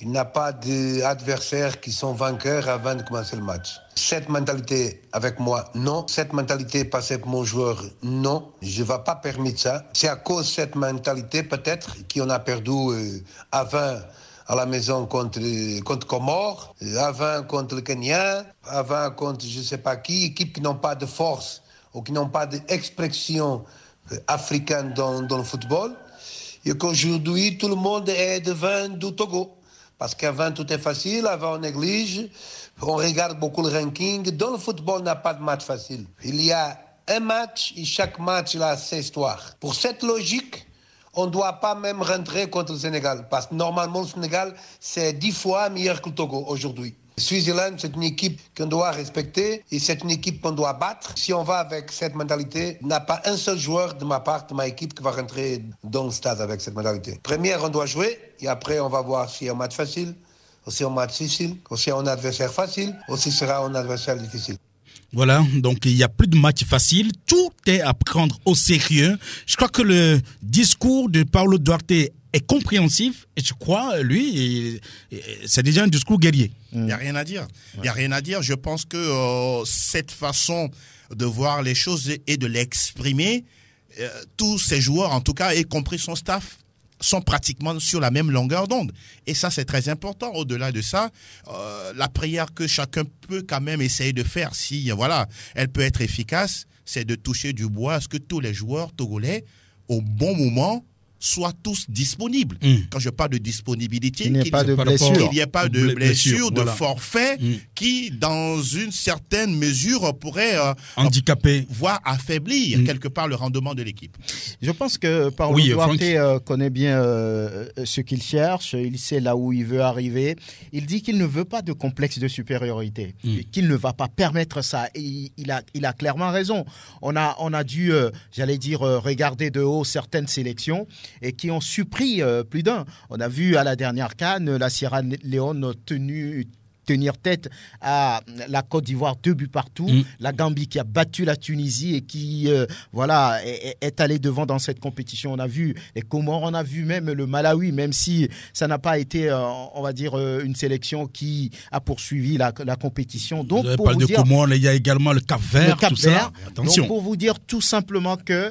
Il n'y a pas d'adversaires qui sont vainqueurs avant de commencer le match. Cette mentalité avec moi, non. Cette mentalité passée pour mon joueur, non. Je ne vais pas permettre ça. C'est à cause de cette mentalité, peut-être, qu'on a perdu à 20 à la maison contre Comores, à 20 contre le Kenya, à 20 contre je ne sais pas qui, équipes qui n'ont pas de force ou qui n'ont pas d'expression africaine dans le football. Et qu'aujourd'hui, tout le monde est devant du Togo. Parce qu'avant, tout est facile, avant, on néglige, on regarde beaucoup le ranking. Dans le football, on n'a pas de match facile. Il y a un match et chaque match il a ses histoires. Pour cette logique, on ne doit pas même rentrer contre le Sénégal. Parce que normalement, le Sénégal, c'est 10 fois meilleur que le Togo aujourd'hui. Swaziland, c'est une équipe qu'on doit respecter et c'est une équipe qu'on doit battre. Si on va avec cette mentalité, il n'y a pas un seul joueur de ma équipe qui va rentrer dans le stade avec cette mentalité. Première, on doit jouer et après, on va voir si c'est un match facile, ou si c'est un match difficile, ou si c'est un adversaire facile, ou si ce sera un adversaire difficile. Voilà, donc il n'y a plus de match facile, tout est à prendre au sérieux. Je crois que le discours de Paulo Duarte est compréhensif et je crois, lui, c'est déjà un discours guerrier. Il n'y a rien à dire. Il n'y a rien à dire. Je pense que cette façon de voir les choses et de l'exprimer, tous ces joueurs, en tout cas, y compris son staff, sont pratiquement sur la même longueur d'onde. Et ça, c'est très important. Au-delà de ça, la prière que chacun peut quand même essayer de faire, si voilà, elle peut être efficace, c'est de toucher du bois à ce que tous les joueurs togolais au bon moment, soient tous disponibles. Quand je parle de disponibilité, qu'il n'y ait pas de blessure, de voilà. forfait, qui, dans une certaine mesure, pourrait handicaper, voire affaiblir quelque part le rendement de l'équipe. Je pense que Paulo Duarte connaît bien ce qu'il cherche, il sait là où il veut arriver. Il dit qu'il ne veut pas de complexe de supériorité, et qu'il ne va pas permettre ça. Et il a clairement raison. On a dû, regarder de haut certaines sélections et qui ont surpris plus d'un. On a vu à la dernière CAN la Sierra Leone tenir tête à la Côte d'Ivoire 2-partout, la Gambie qui a battu la Tunisie et qui est allée devant dans cette compétition. On a vu les Comores, on a vu même le Malawi, même si ça n'a pas été une sélection qui a poursuivi la compétition. Donc pour vous dire, Comores, il y a également le Cap-Vert, tout ça. Attention. Donc pour vous dire tout simplement que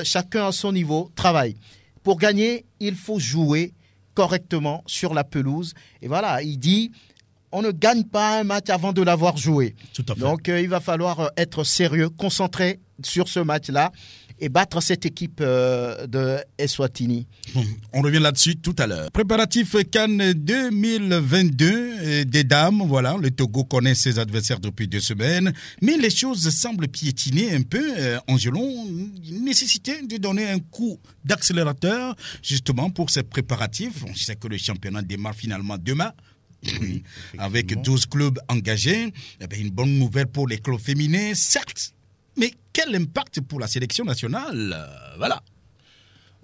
chacun à son niveau travaille. Pour gagner, il faut jouer correctement sur la pelouse. Et voilà, il dit, on ne gagne pas un match avant de l'avoir joué. Tout à fait. Donc, il va falloir être sérieux, concentré sur ce match-là et battre cette équipe de Eswatini. On revient là-dessus tout à l'heure. Préparatif CAN 2022 des dames. Voilà, le Togo connaît ses adversaires depuis 2 semaines. Mais les choses semblent piétiner un peu. Angelon, nécessité de donner un coup d'accélérateur justement pour ces préparatifs. On sait que le championnat démarre finalement demain. Oui, avec 12 clubs engagés. Une bonne nouvelle pour les clubs féminins, certes. Mais quel impact pour la sélection nationale? Voilà.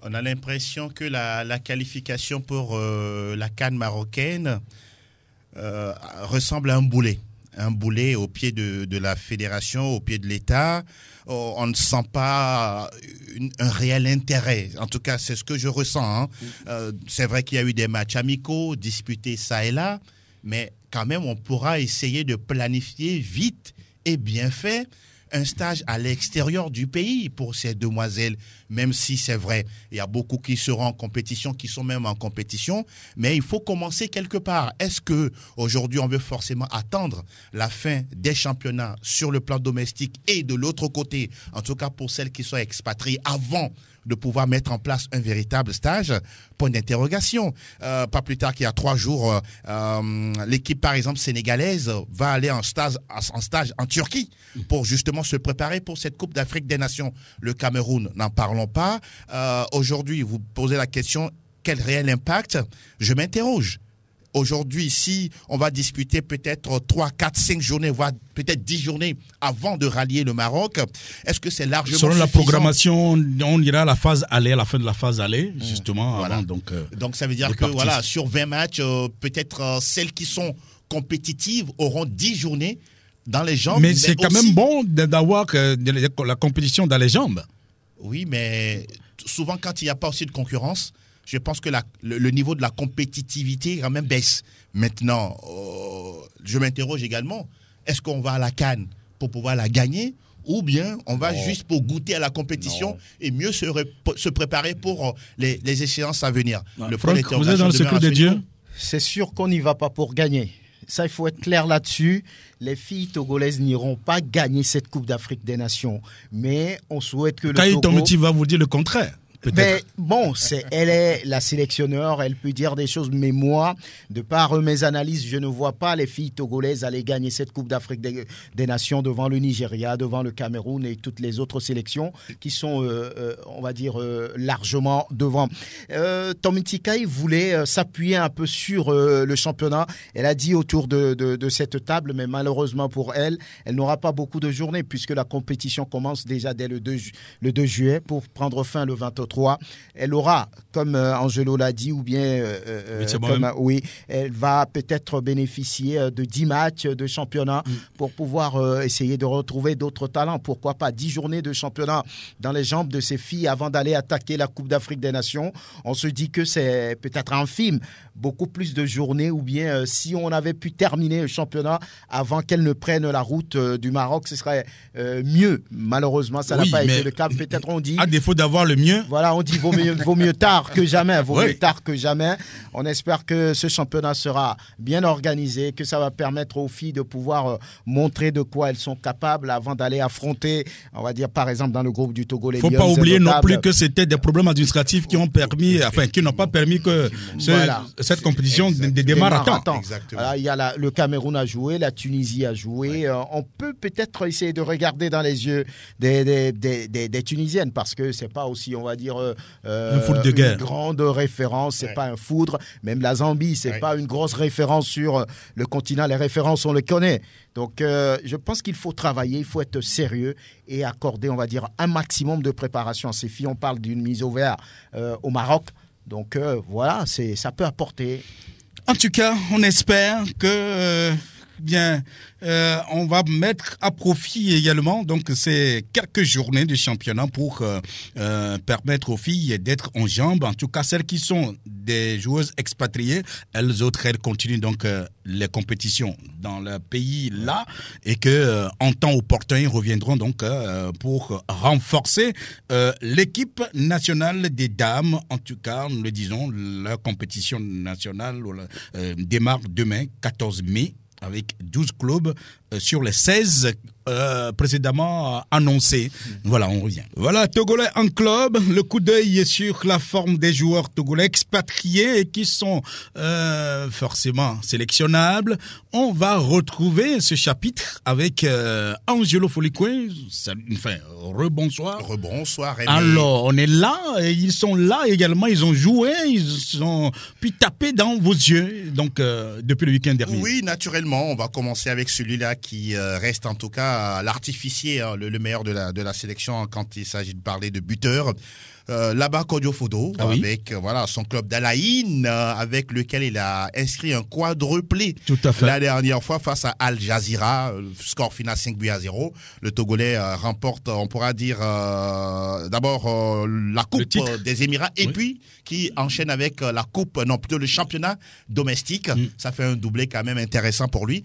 On a l'impression que la qualification pour la CAN marocaine ressemble à un boulet. Un boulet au pied de la fédération, au pied de l'État. On ne sent pas un réel intérêt. En tout cas, c'est ce que je ressens. C'est vrai qu'il y a eu des matchs amicaux disputés ça et là, mais quand même, on pourra essayer de planifier vite et bien fait un stage à l'extérieur du pays pour ces demoiselles, même si c'est vrai, il y a beaucoup qui seront en compétition, qui sont même en compétition, mais il faut commencer quelque part. Est-ce que aujourd'hui on veut forcément attendre la fin des championnats sur le plan domestique et de l'autre côté, en tout cas pour celles qui sont expatriées, avant de pouvoir mettre en place un véritable stage? Point d'interrogation. Pas plus tard qu'il y a 3 jours, l'équipe par exemple sénégalaise va aller en stage en Turquie pour justement se préparer pour cette Coupe d'Afrique des Nations. Le Cameroun, n'en parlons pas. Aujourd'hui, vous posez la question, quel réel impact? Je m'interroge. Aujourd'hui, si on va disputer peut-être 3, 4, 5 journées, voire peut-être 10 journées avant de rallier le Maroc, est-ce que c'est largement selon suffisant? La programmation, on ira à la phase aller, à la fin de la phase aller, justement. Voilà. Avant, donc ça veut dire que voilà, sur 20 matchs, peut-être celles qui sont compétitives auront 10 journées dans les jambes. Mais c'est quand même bon d'avoir la compétition dans les jambes. Oui, mais souvent quand il n'y a pas aussi de concurrence, je pense que le niveau de la compétitivité quand même baisse. Maintenant, je m'interroge également, est-ce qu'on va à la CAN pour pouvoir la gagner ou bien on va juste pour goûter à la compétition et mieux se préparer pour les échéances à venir? Franck, vous êtes dans le secret de Dieu? C'est sûr qu'on n'y va pas pour gagner. Ça, il faut être clair là-dessus. Les filles togolaises n'iront pas gagner cette Coupe d'Afrique des Nations. Mais on souhaite que le Togo... Tomiti va vous dire le contraire. Mais bon, elle est la sélectionneur, elle peut dire des choses, mais moi, de par mes analyses, je ne vois pas les filles togolaises aller gagner cette Coupe d'Afrique des Nations devant le Nigeria, devant le Cameroun et toutes les autres sélections qui sont, on va dire, largement devant. Tomiti Kai voulait s'appuyer un peu sur le championnat. Elle a dit autour de cette table, mais malheureusement pour elle, elle n'aura pas beaucoup de journées puisque la compétition commence déjà dès le 2 juillet pour prendre fin le 23. Elle aura, comme Angelo l'a dit, ou bien elle va peut-être bénéficier de 10 matchs de championnat pour pouvoir essayer de retrouver d'autres talents. Pourquoi pas 10 journées de championnat dans les jambes de ces filles avant d'aller attaquer la Coupe d'Afrique des Nations. On se dit que c'est peut-être infime, beaucoup plus de journées, ou bien si on avait pu terminer le championnat avant qu'elles ne prennent la route du Maroc, ce serait mieux. Malheureusement, ça n'a pas été le cas. Peut-être on dit... À défaut d'avoir le mieux... Voilà. voilà, on dit vaut mieux tard que jamais, mieux tard que jamais. On espère que ce championnat sera bien organisé, que ça va permettre aux filles de pouvoir montrer de quoi elles sont capables avant d'aller affronter, on va dire par exemple dans le groupe du Togo, les Faut pas oublier non plus que c'était des problèmes administratifs qui n'ont pas permis que cette compétition démarre à temps. Voilà, il y a le Cameroun a joué, la Tunisie a joué. On peut peut-être essayer de regarder dans les yeux des Tunisiennes parce que c'est pas aussi, on va dire, un foot de guerre. Une grande référence. C'est pas un foudre. Même la Zambie, c'est pas une grosse référence sur le continent. Les références, on les connaît. Donc, je pense qu'il faut travailler, il faut être sérieux et accorder, on va dire, un maximum de préparation à ces filles. On parle d'une mise au vert au Maroc. Donc, voilà, ça peut apporter. En tout cas, on espère que on va mettre à profit également donc ces quelques journées de championnat pour permettre aux filles d'être en jambes. En tout cas, celles qui sont des joueuses expatriées, elles continuent donc les compétitions dans le pays là et que en temps opportun ils reviendront donc pour renforcer l'équipe nationale des dames. En tout cas, nous le disons, la compétition nationale démarre demain, 14 mai. Avec 12 clubs sur les 16 précédemment annoncés. Voilà, on revient. Voilà, Togolais en club. Le coup d'œil est sur la forme des joueurs togolais expatriés et qui sont forcément sélectionnables. On va retrouver ce chapitre avec Angelo Folikwe. Enfin, rebonsoir. Rebonsoir, Rémi. Alors, on est là, et ils sont là également. Ils ont joué, ils ont pu taper dans vos yeux, donc depuis le week-end dernier. Oui, naturellement, on va commencer avec celui-là qui reste en tout cas l'artificier, le meilleur de la sélection quand il s'agit de parler de buteur. Là-bas, Kodio Fodo, avec son club d'Alaïn, avec lequel il a inscrit un quadruplé la dernière fois face à Al Jazeera, score final 5-0. Le Togolais remporte, on pourra dire, d'abord la Coupe des Émirats et puis qui enchaîne avec la Coupe, non plutôt le championnat domestique. Ça fait un doublé quand même intéressant pour lui.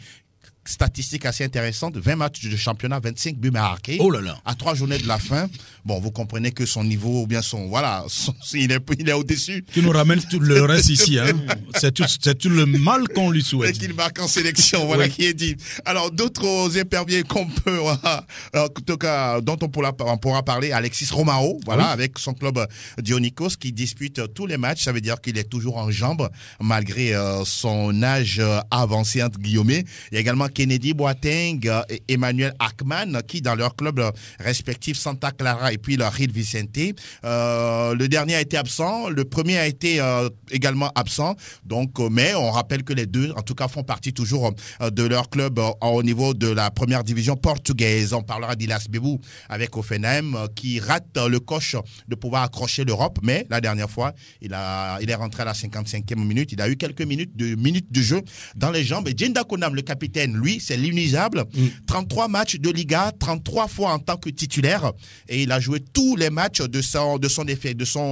Statistique assez intéressante, 20 matchs de championnat, 25 buts marqués. Oh là là. À 3 journées de la fin. Bon, vous comprenez que son niveau, ou bien il est au-dessus. Tu nous ramènes tout le reste ici, hein. C'est tout le mal qu'on lui souhaite. Et qu'il marque en sélection, voilà qui est dit. Alors, d'autres éperviers qu'on peut, en tout cas, dont on pourra parler, Alexis Romao, avec son club Dionikos, qui dispute tous les matchs. Ça veut dire qu'il est toujours en jambes, malgré son âge avancé, entre guillemets. Il y a également Kennedy Boateng et Emmanuel Ackman qui dans leur club respectif Santa Clara et puis leur Gil Vicente. Le dernier a été absent, le premier a été également absent. Donc, mais on rappelle que les deux, en tout cas, font partie toujours de leur club au niveau de la première division portugaise. On parlera d'Ilas Bebou avec Offenheim qui rate le coche de pouvoir accrocher l'Europe, mais la dernière fois, il est rentré à la 55e minute. Il a eu quelques minutes de jeu dans les jambes. Et Djenda Konam, le capitaine, lui, c'est l'inusable. 33 matchs de Liga, 33 fois en tant que titulaire. Et il a joué tous les matchs de son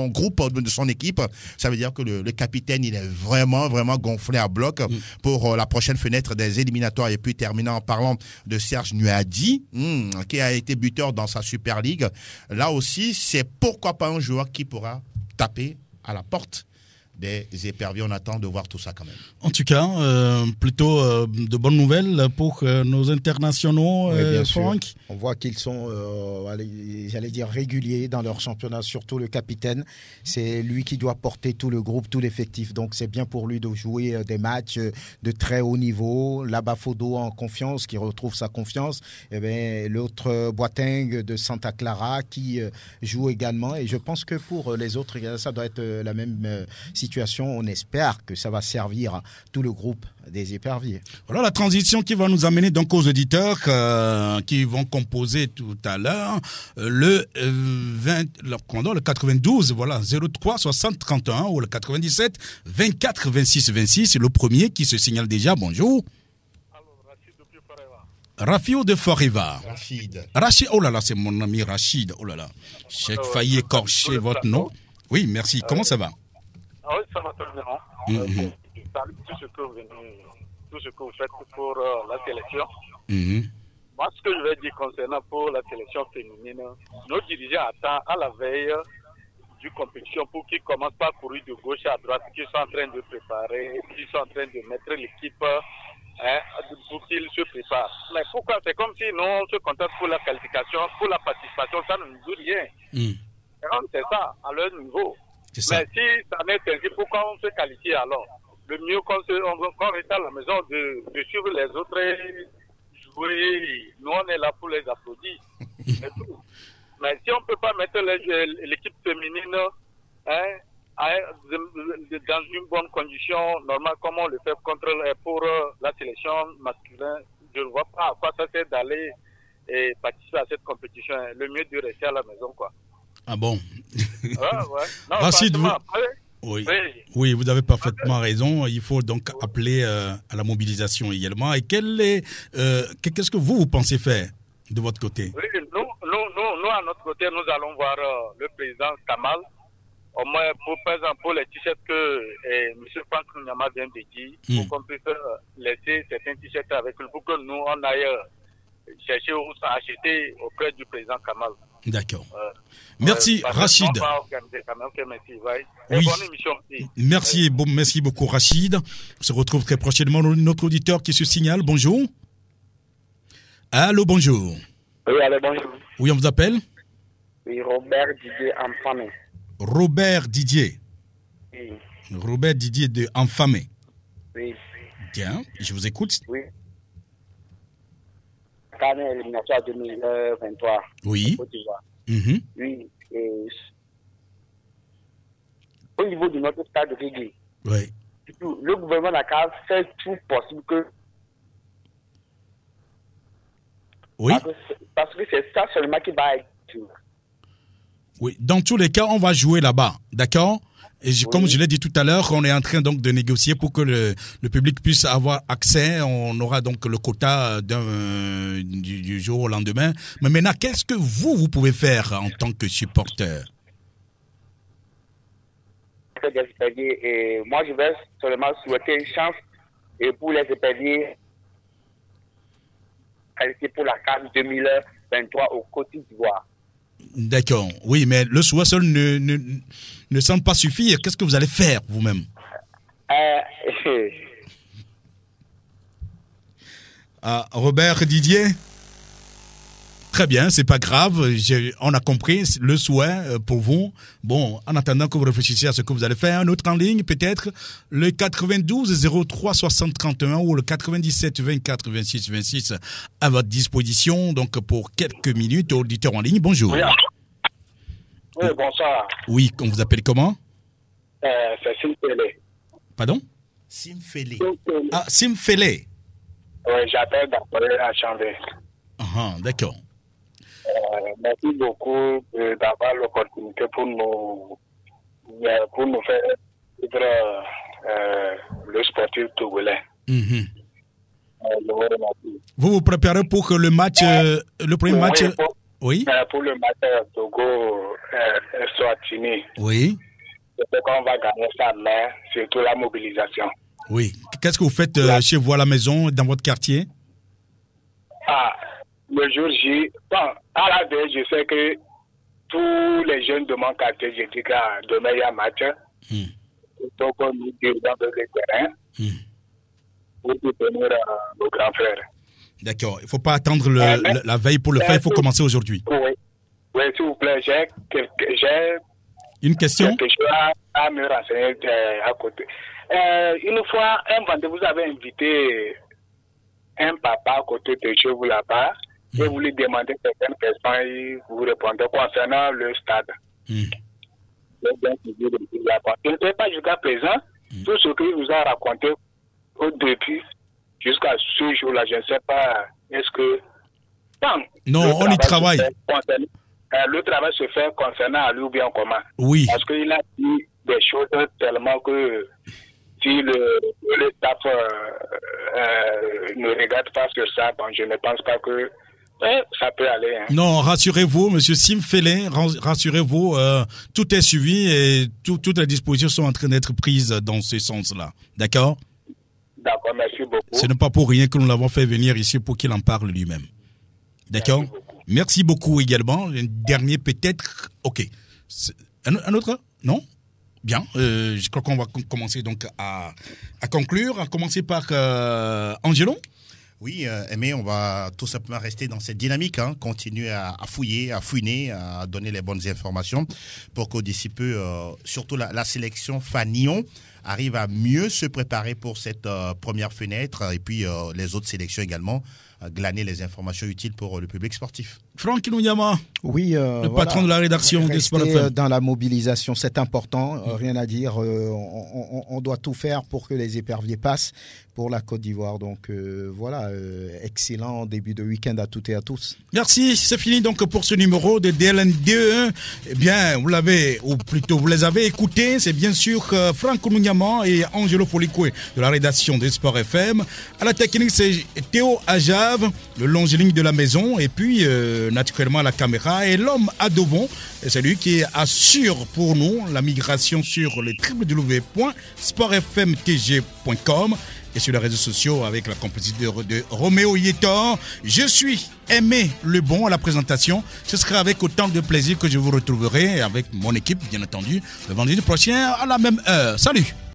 groupe, de son équipe. Ça veut dire que le capitaine, il est vraiment, vraiment gonflé à bloc pour la prochaine fenêtre des éliminatoires. Et puis, terminant en parlant de Serge Nuadi, qui a été buteur dans sa Super League. Là aussi, c'est pourquoi pas un joueur qui pourra taper à la porte des éperviers. On attend de voir tout ça quand même. En tout cas, plutôt de bonnes nouvelles pour nos internationaux, Franck. On voit qu'ils sont, j'allais dire, réguliers dans leur championnat, surtout le capitaine. C'est lui qui doit porter tout le groupe, tout l'effectif. Donc c'est bien pour lui de jouer des matchs de très haut niveau. Là-bas, Fodo en confiance, qui retrouve sa confiance. Et bien, l'autre Boateng de Santa Clara qui joue également. Et je pense que pour les autres, ça doit être la même situation. On espère que ça va servir à tout le groupe des éperviers. Voilà la transition qui va nous amener donc aux auditeurs qui vont composer tout à l'heure le 92, voilà, 03 60 31 ou le 97 24 26 26. Le premier qui se signale déjà. Bonjour. Rafio de Foreva. Rachid, oh là là, c'est mon ami Rachid. Oh là là, j'ai failli écorcher votre nom. Oui, merci. Comment ça va? Ah oui, ça va très bien. Tout ce que vous faites pour la sélection. Moi, ce que je vais dire concernant pour la sélection féminine, nos dirigeants attendent à la veille du compétition pour qu'ils ne commencent pas à courir de gauche à droite, qu'ils sont en train de préparer, qu'ils sont en train de mettre l'équipe pour qu'ils se préparent. Mais pourquoi? C'est comme si nous, on se contente pour la qualification, pour la participation, ça ne nous dit rien. C'est ça, à leur niveau. Mais si ça n'est ainsi, pourquoi on se qualifie alors? Le mieux qu'on reste à la maison de suivre les autres jouer. Nous, on est là pour les applaudir. C'est tout. Mais si on ne peut pas mettre l'équipe féminine dans une bonne condition normale, comme on le fait pour la sélection masculine, je ne vois pas à quoi ça sert d'aller participer à cette compétition. Le mieux de rester à la maison, quoi. Ah bon? Ouais. Non, Rachid, oui, vous avez parfaitement raison. Il faut donc appeler à la mobilisation également. Et qu'est-ce que vous pensez faire de votre côté? Oui, nous, à notre côté, nous allons voir le président Kamal. Au moins, par exemple, pour les t-shirts que M. Franck Nyama vient de dire, pour qu'on puisse laisser certains t-shirts avec lui, pour que nous, on aille chercher ou acheter auprès du président Kamal. D'accord. Merci, Rachid. Oui. Merci beaucoup, Rachid. On se retrouve très prochainement. Notre auditeur qui se signale. Bonjour. Allô, bonjour. Oui, allô, bonjour. Oui, on vous appelle? Oui, Robert Didier Enfamé. Robert Didier. Oui. Robert Didier de Enfamé. Oui. Bien, je vous écoute. Oui. Cannes éliminatoire 2023. Oui. Oui. Et au niveau de notre stade de Régui, oui. Le gouvernement n'a fait tout possible que. Oui. Parce que c'est ça seulement qui va être. Oui, dans tous les cas, on va jouer là-bas, d'accord? Et comme je l'ai dit tout à l'heure, on est en train donc de négocier pour que le public puisse avoir accès. On aura donc le quota du jour au lendemain. Mais maintenant, qu'est-ce que vous pouvez faire en tant que supporter? Et moi, je vais seulement souhaiter une chance et pour les éperviers qualifiés pour la CAN 2023 au Côte d'Ivoire. D'accord. Oui, mais le souhait seul ne semble pas suffire. Qu'est-ce que vous allez faire vous-même? Robert Didier? Très bien, c'est pas grave. On a compris le souhait pour vous. Bon, en attendant que vous réfléchissiez à ce que vous allez faire, un autre en ligne, peut-être le 92 03 60 31 ou le 97 24 26 26 à votre disposition. Donc, pour quelques minutes, auditeur en ligne, bonjour. Oui, bonsoir. Oui, on vous appelle comment? C'est Simfele. Pardon? Simfele. Ah, Simfele. Oui, j'appelle d'après à Chambé. Ah, d'accord. Merci beaucoup d'avoir l'opportunité pour nous faire vivre le sportif togolais. Vous vous préparez pour que le match, le premier match... Oui. Pour le match Togo soit fini. Oui. C'est qu'on va gagner ça, mais surtout la mobilisation. Oui. Qu'est-ce que vous faites chez vous à la maison, dans votre quartier? Le jour J, à la veille, je sais que tous les jeunes de mon quartier, je dis que demain il y a un match. Il faut qu'on nous dise dans le terrain pour soutenir nos grands frères. D'accord. Il ne faut pas attendre la veille pour le faire, il faut commencer aujourd'hui. Oui, s'il vous plaît, j'ai une question quelque chose à me renseigner à côté. Une fois, un vendredi, vous avez invité un papa à côté de chez vous là-bas et vous lui demandez certaines questions et vous répondez concernant le stade. Je ne sais pas jusqu'à présent tout ce qu'il vous a raconté au début jusqu'à ce jour-là. Je ne sais pas, est-ce que... Non, on y travaille. Le travail se fait concernant lui ou bien comment? Oui. Parce qu'il a dit des choses tellement que si le staff ne regarde pas sur ça, bon, je ne pense pas que ça peut aller. Non, rassurez-vous, monsieur Simfele, rassurez-vous, tout est suivi et toutes les dispositions sont en train d'être prises dans ce sens-là. D'accord? D'accord, merci beaucoup. Ce n'est pas pour rien que nous l'avons fait venir ici pour qu'il en parle lui-même. D'accord? Merci beaucoup également. Un dernier peut-être. Ok. Un autre? Non? Bien, je crois qu'on va commencer donc à conclure, à commencer par Angelo. Oui, Aimé, on va tout simplement rester dans cette dynamique, continuer à fouiller, à fouiner, à donner les bonnes informations pour qu'au d'ici peu, surtout la sélection Fanion arrive à mieux se préparer pour cette première fenêtre et puis les autres sélections également, glaner les informations utiles pour le public sportif. Franck Nouyama, oui, le patron de la rédaction de Sport FM. Dans la mobilisation, c'est important, rien à dire. On doit tout faire pour que les éperviers passent pour la Côte d'Ivoire. Donc voilà, excellent début de week-end à toutes et à tous. Merci, c'est fini donc pour ce numéro de DLN2. Eh bien, vous l'avez, ou plutôt vous les avez écoutés. C'est bien sûr Franck Nouyama et Angelo Policoué de la rédaction de Sport FM. À la technique, c'est Théo Ajave, le longiligne de la maison. Et puis, naturellement, à la caméra. Et l'homme à Dovon, c'est lui qui assure pour nous la migration sur le www.sportfmtg.com et sur les réseaux sociaux avec la complicité de Roméo Yétor. Je suis Aimé Lebon à la présentation. Ce sera avec autant de plaisir que je vous retrouverai avec mon équipe, bien entendu, le vendredi prochain à la même heure. Salut!